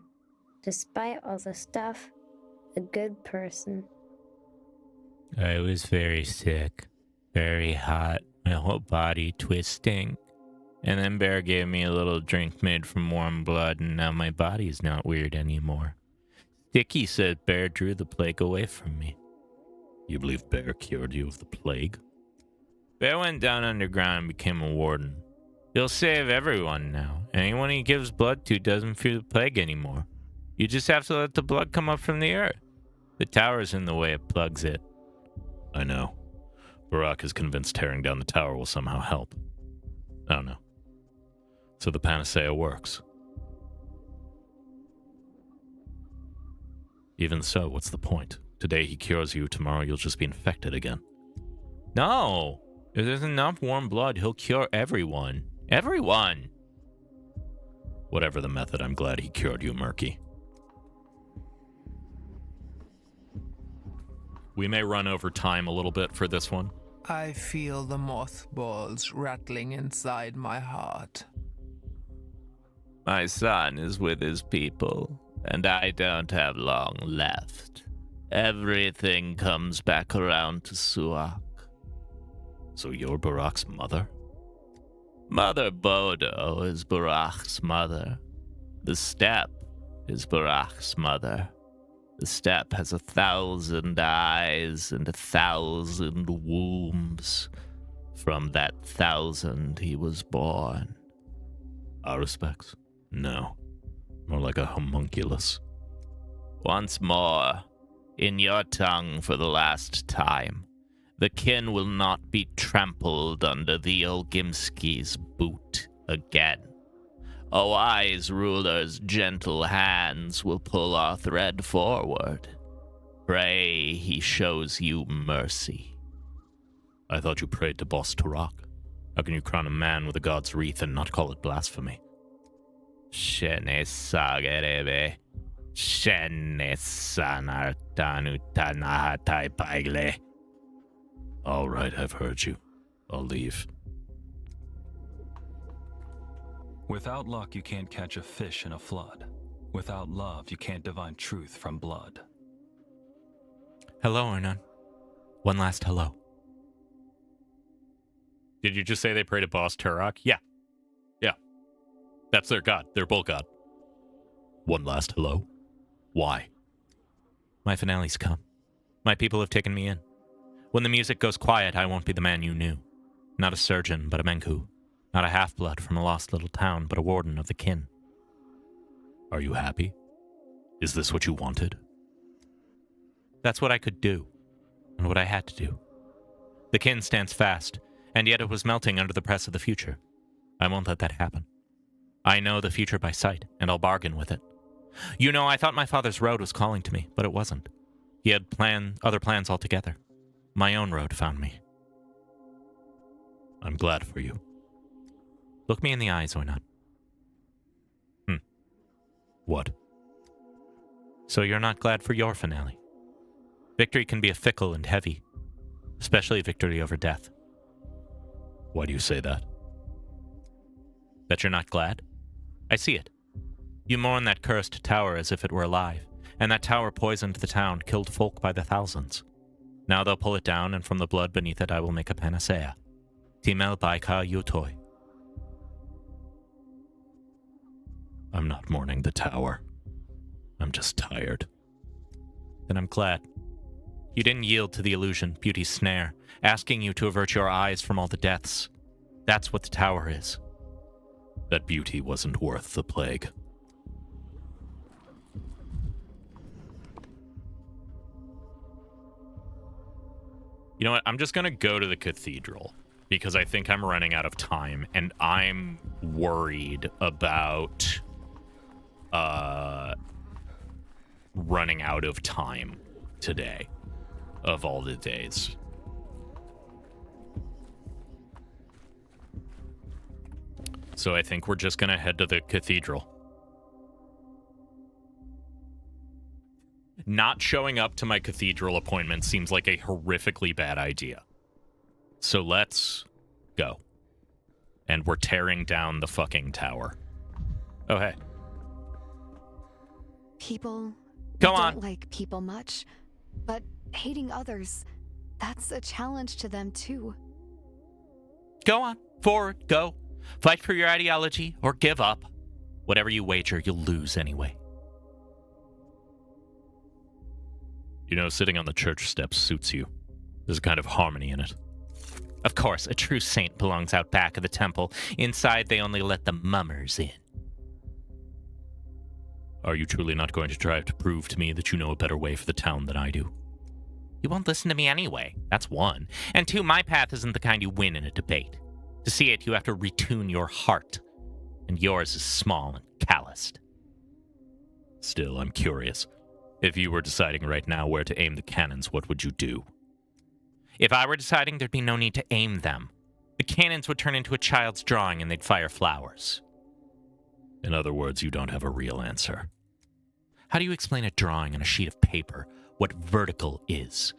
Despite all the stuff, a good person. I was very sick, very hot, my whole body twisting. And then Bear gave me a little drink made from warm blood, and now my body's not weird anymore. Sticky said Bear drew the plague away from me. You believe Bear cured you of the plague? Bear went down underground and became a warden. He'll save everyone now. Anyone he gives blood to doesn't fear the plague anymore. You just have to let the blood come up from the earth. The tower's in the way it plugs it. I know. Barack is convinced tearing down the tower will somehow help. Oh no. So the panacea works. Even so, what's the point? Today he cures you, tomorrow you'll just be infected again. No! If there's enough warm blood, he'll cure everyone. Everyone! Whatever the method, I'm glad he cured you, Murky. We may run over time a little bit for this one. I feel the mothballs rattling inside my heart. My son is with his people, and I don't have long left. Everything comes back around to Suak. So you're Barack's mother? Mother Bodo is Barack's mother. The steppe is Barack's mother. The steppe has 1,000 eyes and 1,000 wombs. From that 1,000 he was born. Our respects? No. More like a homunculus. Once more, in your tongue for the last time, the kin will not be trampled under the Olgimski's boot again. A wise ruler's gentle hands will pull our thread forward. Pray he shows you mercy. I thought you prayed to Boss Turok. How can you crown a man with a god's wreath and not call it blasphemy? Shene sagerebe. Shene sanartanutanahatai paigle. All right, I've heard you. I'll leave. Without luck, you can't catch a fish in a flood. Without love, you can't divine truth from blood. Hello, Arnon. One last hello. Did you just say they pray to Boss Turok? Yeah. Yeah. That's their god. Their bull god. One last hello? Why? My finale's come. My people have taken me in. When the music goes quiet, I won't be the man you knew. Not a surgeon, but a Menku. Not a half-blood from a lost little town, but a warden of the kin. Are you happy? Is this what you wanted? That's what I could do, and what I had to do. The kin stands fast, and yet it was melting under the press of the future. I won't let that happen. I know the future by sight, and I'll bargain with it. You know, I thought my father's road was calling to me, but it wasn't. He had other plans altogether. My own road found me. I'm glad for you. Look me in the eyes, or not. What? So you're not glad for your finale? Victory can be fickle and heavy, especially victory over death. Why do you say that? That you're not glad? I see it. You mourn that cursed tower as if it were alive, and that tower poisoned the town, killed folk by the thousands. Now they'll pull it down, and from the blood beneath it I will make a panacea. Timel Baika Yutoi. I'm not mourning the tower. I'm just tired. Then I'm glad. You didn't yield to the illusion, beauty's snare, asking you to avert your eyes from all the deaths. That's what the tower is. That beauty wasn't worth the plague. You know what? I'm just going to go to the cathedral because I think I'm running out of time, and I'm worried about running out of time today of all the days. So I think we're just going to head to the cathedral. Not showing up to my cathedral appointment seems like a horrifically bad idea. So let's go. And we're tearing down the fucking tower. Oh, hey. People Go don't on. like people much, but hating others, that's a challenge to them too. Go on. Forward. Go. Fight for your ideology or give up. Whatever you wager, you'll lose anyway. You know, sitting on the church steps suits you. There's a kind of harmony in it. Of course, a true saint belongs out back of the temple. Inside, they only let the mummers in. Are you truly not going to try to prove to me that you know a better way for the town than I do? You won't listen to me anyway. That's one. And two, my path isn't the kind you win in a debate. To see it, you have to retune your heart. And yours is small and calloused. Still, I'm curious. If you were deciding right now where to aim the cannons, what would you do? If I were deciding, there'd be no need to aim them. The cannons would turn into a child's drawing and they'd fire flowers. In other words, you don't have a real answer. How do you explain a drawing on a sheet of paper what vertical is?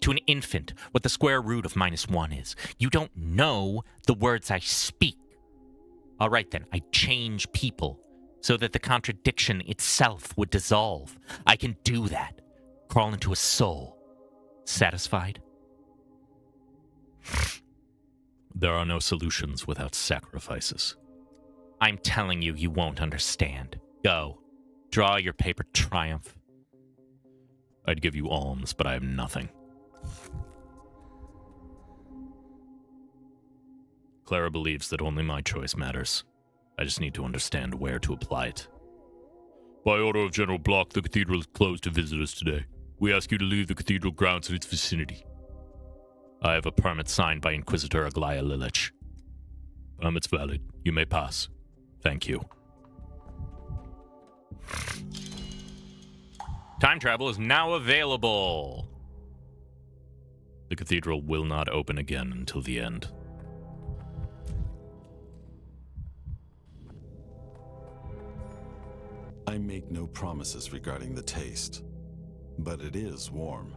To an infant, what the square root of -1 is. You don't know the words I speak. All right then, I change people so that the contradiction itself would dissolve. I can do that. Crawl into a soul. Satisfied? There are no solutions without sacrifices. I'm telling you, you won't understand. Go. Draw your paper triumph. I'd give you alms, but I have nothing. Clara believes that only my choice matters. I just need to understand where to apply it. By order of General Block, the cathedral is closed to visitors today. We ask you to leave the cathedral grounds and its vicinity. I have a permit signed by Inquisitor Aglaya Lilich. Permit's valid. You may pass. Thank you. Time travel is now available. The cathedral will not open again until the end. I make no promises regarding the taste, but it is warm.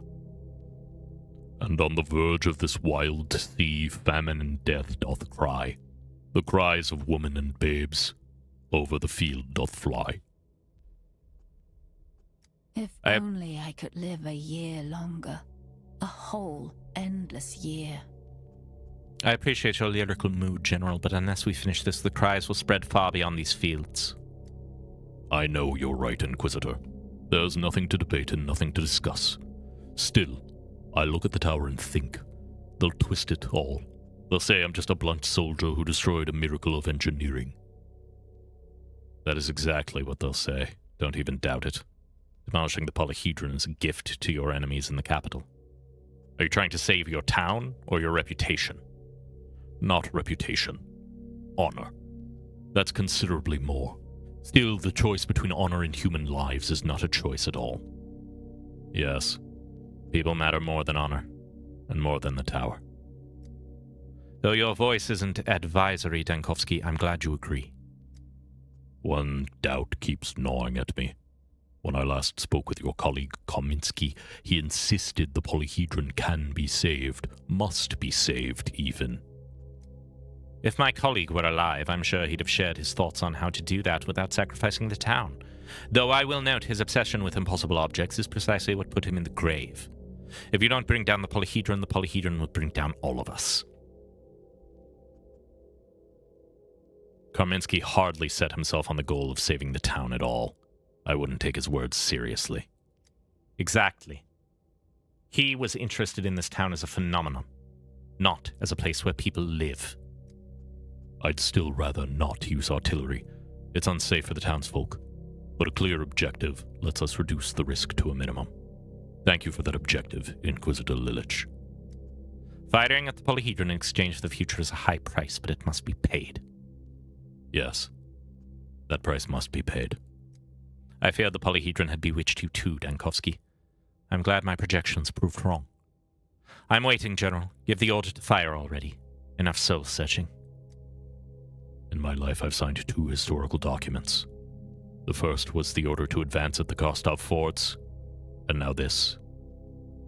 And on the verge of this wild sea, famine and death doth cry. The cries of women and babes over the field doth fly. If only I could live a year longer. A whole, endless year. I appreciate your lyrical mood, General, but unless we finish this, the cries will spread far beyond these fields. I know you're right, Inquisitor. There's nothing to debate and nothing to discuss. Still, I look at the tower and think. They'll twist it all. They'll say I'm just a blunt soldier who destroyed a miracle of engineering. That is exactly what they'll say. Don't even doubt it. Demolishing the polyhedron is a gift to your enemies in the capital. Are you trying to save your town or your reputation? Not reputation. Honor. That's considerably more. Still, the choice between honor and human lives is not a choice at all. Yes, people matter more than honor, and more than the tower. Though your voice isn't advisory, Dankovsky, I'm glad you agree. One doubt keeps gnawing at me. When I last spoke with your colleague Kominsky, he insisted the polyhedron can be saved, must be saved even. If my colleague were alive, I'm sure he'd have shared his thoughts on how to do that without sacrificing the town. Though I will note his obsession with impossible objects is precisely what put him in the grave. If you don't bring down the polyhedron will bring down all of us. Kaminsky hardly set himself on the goal of saving the town at all. I wouldn't take his words seriously. Exactly. He was interested in this town as a phenomenon, not as a place where people live. I'd still rather not use artillery. It's unsafe for the townsfolk. But a clear objective lets us reduce the risk to a minimum. Thank you for that objective, Inquisitor Lilich. Firing at the polyhedron in exchange for the future is a high price, but it must be paid. Yes, that price must be paid. I feared the polyhedron had bewitched you too, Dankovsky. I'm glad my projections proved wrong. I'm waiting, General. Give the order to fire already. Enough soul-searching. In my life, I've signed 2 historical documents. The first was the order to advance at the Kostov forts, and now this.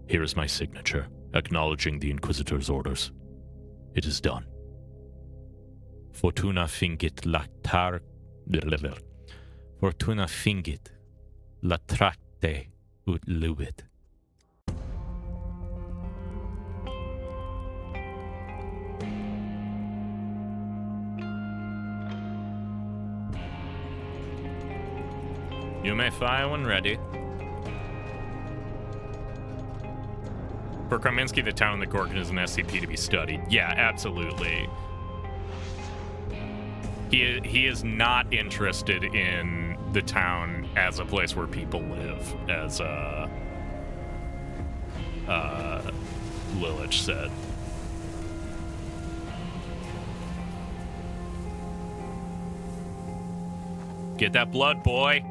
Here is my signature, acknowledging the Inquisitor's orders. It is done. Fortuna fingit Fortuna fingit latracte ut lubit. You may fire when ready. For Kaminsky, the town and the Gorgon is an SCP to be studied. Yeah, absolutely. He is not interested in the town as a place where people live, as Lilich said. Get that blood, boy.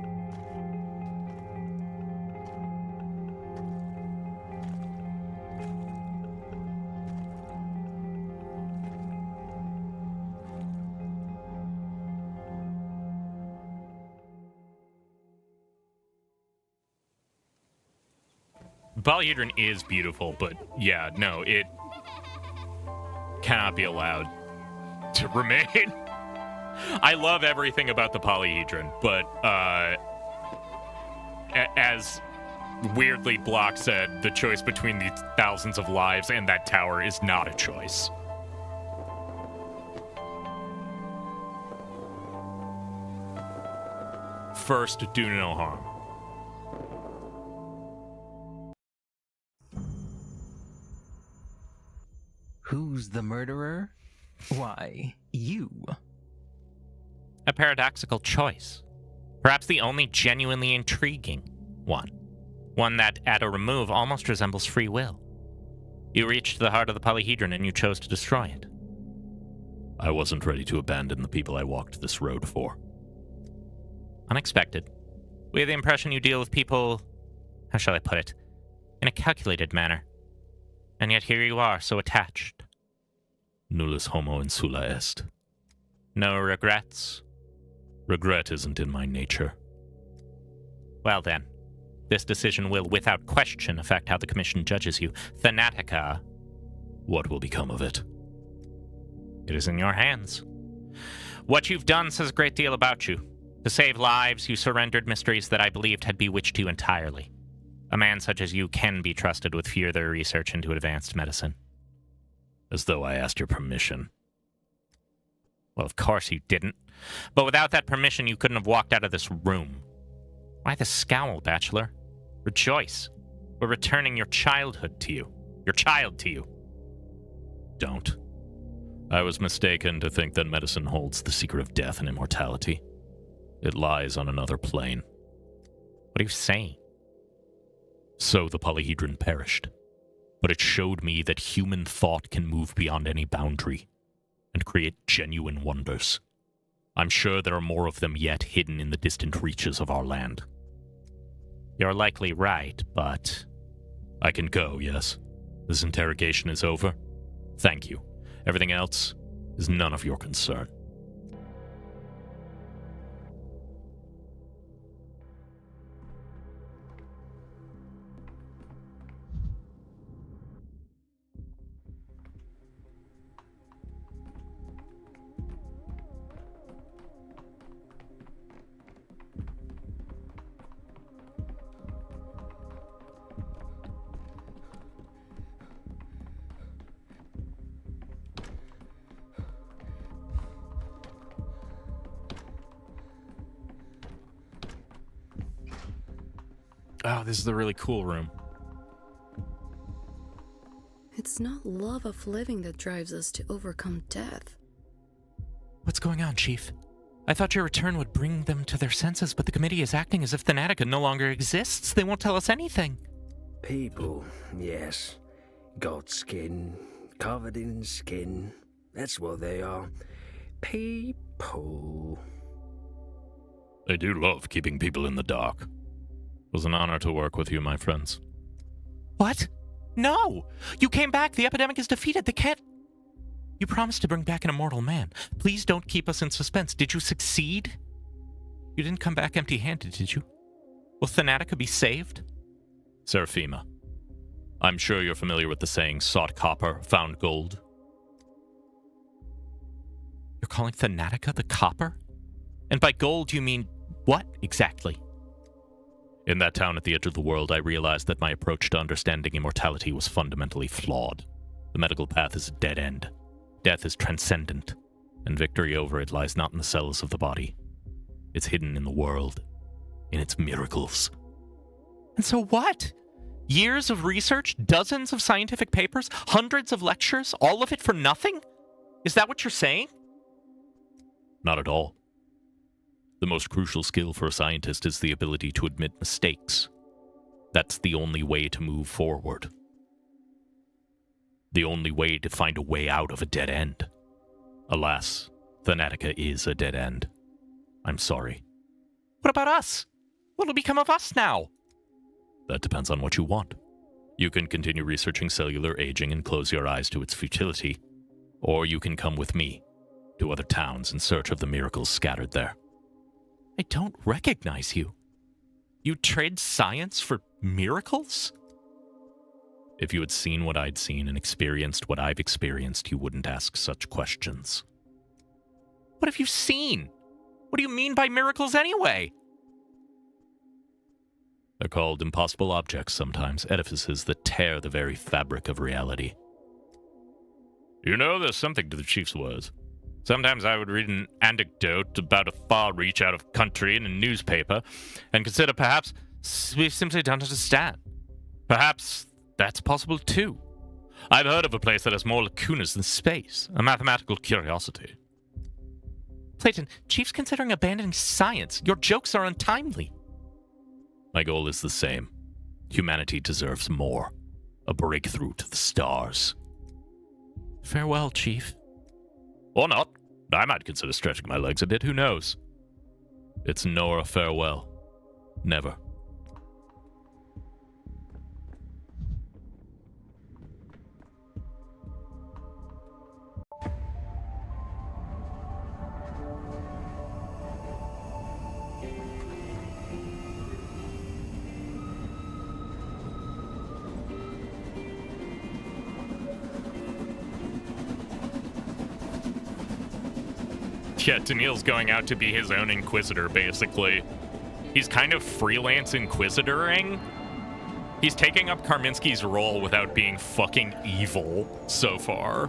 Polyhedron is beautiful, but yeah, no, it cannot be allowed to remain. I love everything about the polyhedron, but as weirdly Block said, the choice between these thousands of lives and that tower is not a choice. First, do no harm. Who's the murderer? Why, you. A paradoxical choice. Perhaps the only genuinely intriguing one. One that, at a remove, almost resembles free will. You reached the heart of the polyhedron and you chose to destroy it. I wasn't ready to abandon the people I walked this road for. Unexpected. We have the impression you deal with people, how shall I put it, in a calculated manner. And yet here you are, so attached. Nullus homo insula est. No regrets? Regret isn't in my nature. Well then, this decision will without question affect how the Commission judges you. Thanatica. What will become of it? It is in your hands. What you've done says a great deal about you. To save lives, you surrendered mysteries that I believed had bewitched you entirely. A man such as you can be trusted with further research into advanced medicine. As though I asked your permission. Well, of course you didn't. But without that permission, you couldn't have walked out of this room. Why the scowl, Bachelor? Rejoice. We're returning your childhood to you. Your child to you. Don't. I was mistaken to think that medicine holds the secret of death and immortality. It lies on another plane. What are you saying? So the polyhedron perished. But it showed me that human thought can move beyond any boundary and create genuine wonders. I'm sure there are more of them yet hidden in the distant reaches of our land. You're likely right, but... I can go, yes? This interrogation is over? Thank you. Everything else is none of your concern. Oh, this is the really cool room. It's not love of living that drives us to overcome death. What's going on, Chief? I thought your return would bring them to their senses, but the committee is acting as if Thanatica no longer exists. They won't tell us anything. People, yes. Got skin, covered in skin. That's what they are. People. They do love keeping people in the dark. It was an honor to work with you, my friends. What? No! You came back! The epidemic is defeated! They can't... You promised to bring back an immortal man. Please don't keep us in suspense. Did you succeed? You didn't come back empty-handed, did you? Will Thanatica be saved? Seraphima, I'm sure you're familiar with the saying, sought copper, found gold. You're calling Thanatica the copper? And by gold you mean what, exactly? In that town at the edge of the world, I realized that my approach to understanding immortality was fundamentally flawed. The medical path is a dead end. Death is transcendent, and victory over it lies not in the cells of the body. It's hidden in the world, in its miracles. And so what? Years of research, dozens of scientific papers, hundreds of lectures, all of it for nothing? Is that what you're saying? Not at all. The most crucial skill for a scientist is the ability to admit mistakes. That's the only way to move forward. The only way to find a way out of a dead end. Alas, Thanatica is a dead end. I'm sorry. What about us? What'll become of us now? That depends on what you want. You can continue researching cellular aging and close your eyes to its futility, or you can come with me to other towns in search of the miracles scattered there. I don't recognize you. You trade science for miracles? If you had seen what I'd seen and experienced what I've experienced, you wouldn't ask such questions. What have you seen? What do you mean by miracles anyway? They're called impossible objects sometimes, edifices that tear the very fabric of reality. You know, there's something to the Chief's words. Sometimes I would read an anecdote about a far reach out of country in a newspaper and consider perhaps we simply don't understand. Perhaps that's possible too. I've heard of a place that has more lacunas than space, a mathematical curiosity. Clayton, Chief's considering abandoning science. Your jokes are untimely. My goal is the same. Humanity deserves more. A breakthrough to the stars. Farewell, Chief. Or not. I might consider stretching my legs a bit, who knows? It's nor a farewell. Never. Yeah, Daniil's going out to be his own Inquisitor, basically. He's kind of freelance Inquisitoring. He's taking up Karminski's role without being fucking evil so far.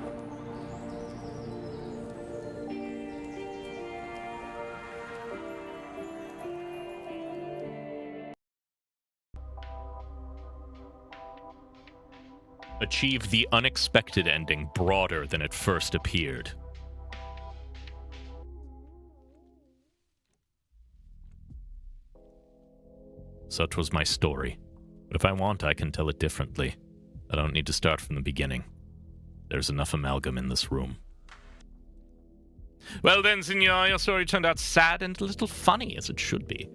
Achieve the unexpected ending broader than it first appeared. Such was my story. But if I want, I can tell it differently. I don't need to start from the beginning. There's enough amalgam in this room. Well then, senor, your story turned out sad and a little funny, as it should be.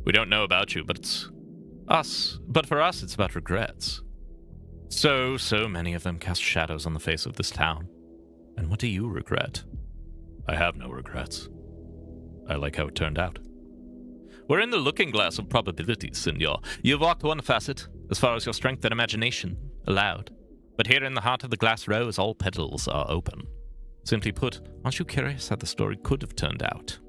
We don't know about you, but it's us. But for us, it's about regrets. So many of them cast shadows on the face of this town. And what do you regret? I have no regrets. I like how it turned out. We're in the looking glass of probabilities, senor. You've walked one facet, as far as your strength and imagination allowed. But here in the heart of the glass rose, all petals are open. Simply put, aren't you curious how the story could have turned out?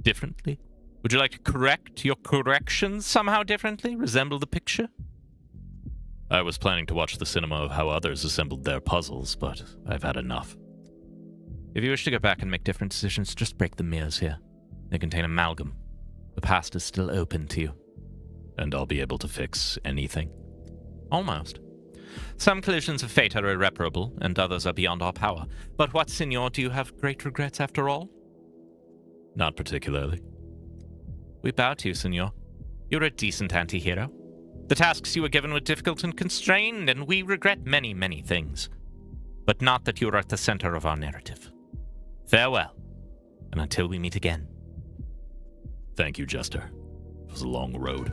Differently? Would you like to correct your corrections somehow differently? Resemble the picture? I was planning to watch the cinema of how others assembled their puzzles, but I've had enough. If you wish to go back and make different decisions, just break the mirrors here. They contain amalgam. The past is still open to you. And I'll be able to fix anything? Almost. Some collisions of fate are irreparable, and others are beyond our power. But what, senor, do you have great regrets after all? Not particularly. We bow to you, senor. You're a decent anti-hero. The tasks you were given were difficult and constrained, and we regret many, many things. But not that you're at the center of our narrative. Farewell, and until we meet again. Thank you, Jester. It was a long road.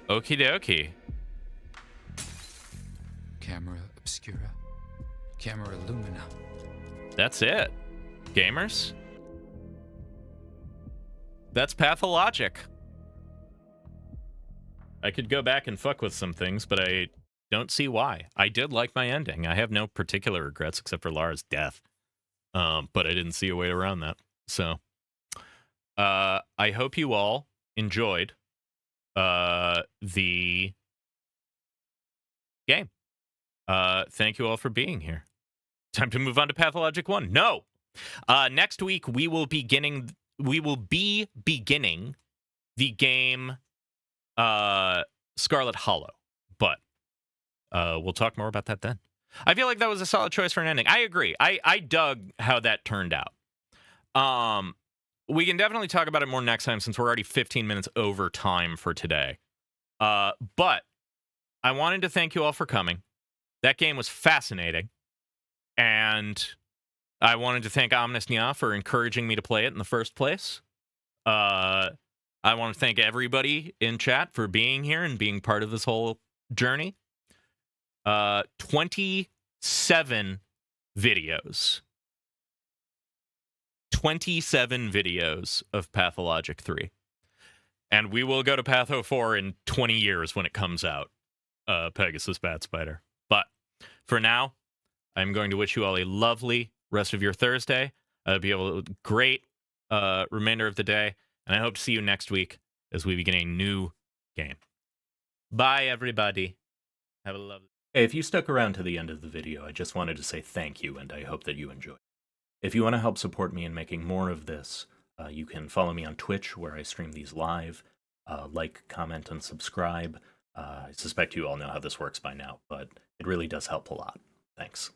Okie dokie. Camera obscura. Camera lumina. That's it. Gamers? That's Pathologic. I could go back and fuck with some things, but I don't see why. I did like my ending. I have no particular regrets except for Lara's death. But I didn't see a way around that. So, I hope you all enjoyed the game. Thank you all for being here. Time to move on to Pathologic 1. No! Next week, we will be beginning the game Scarlet Hollow. But we'll talk more about that then. I feel like that was a solid choice for an ending. I agree. I dug how that turned out. We can definitely talk about it more next time since we're already 15 minutes over time for today. But I wanted to thank you all for coming. That game was fascinating. And I wanted to thank Omnis Nya for encouraging me to play it in the first place. I want to thank everybody in chat for being here and being part of this whole journey. 27 videos. 27 videos of Pathologic 3. And we will go to Patho 4 in 20 years when it comes out. Pegasus Bat Spider. But for now, I'm going to wish you all a lovely rest of your Thursday. Great remainder of the day. And I hope to see you next week as we begin a new game. Bye, everybody. Have a lovely... Hey, if you stuck around to the end of the video, I just wanted to say thank you, and I hope that you enjoyed. If you want to help support me in making more of this, you can follow me on Twitch, where I stream these live. Like, comment, and subscribe. I suspect you all know how this works by now, but it really does help a lot. Thanks.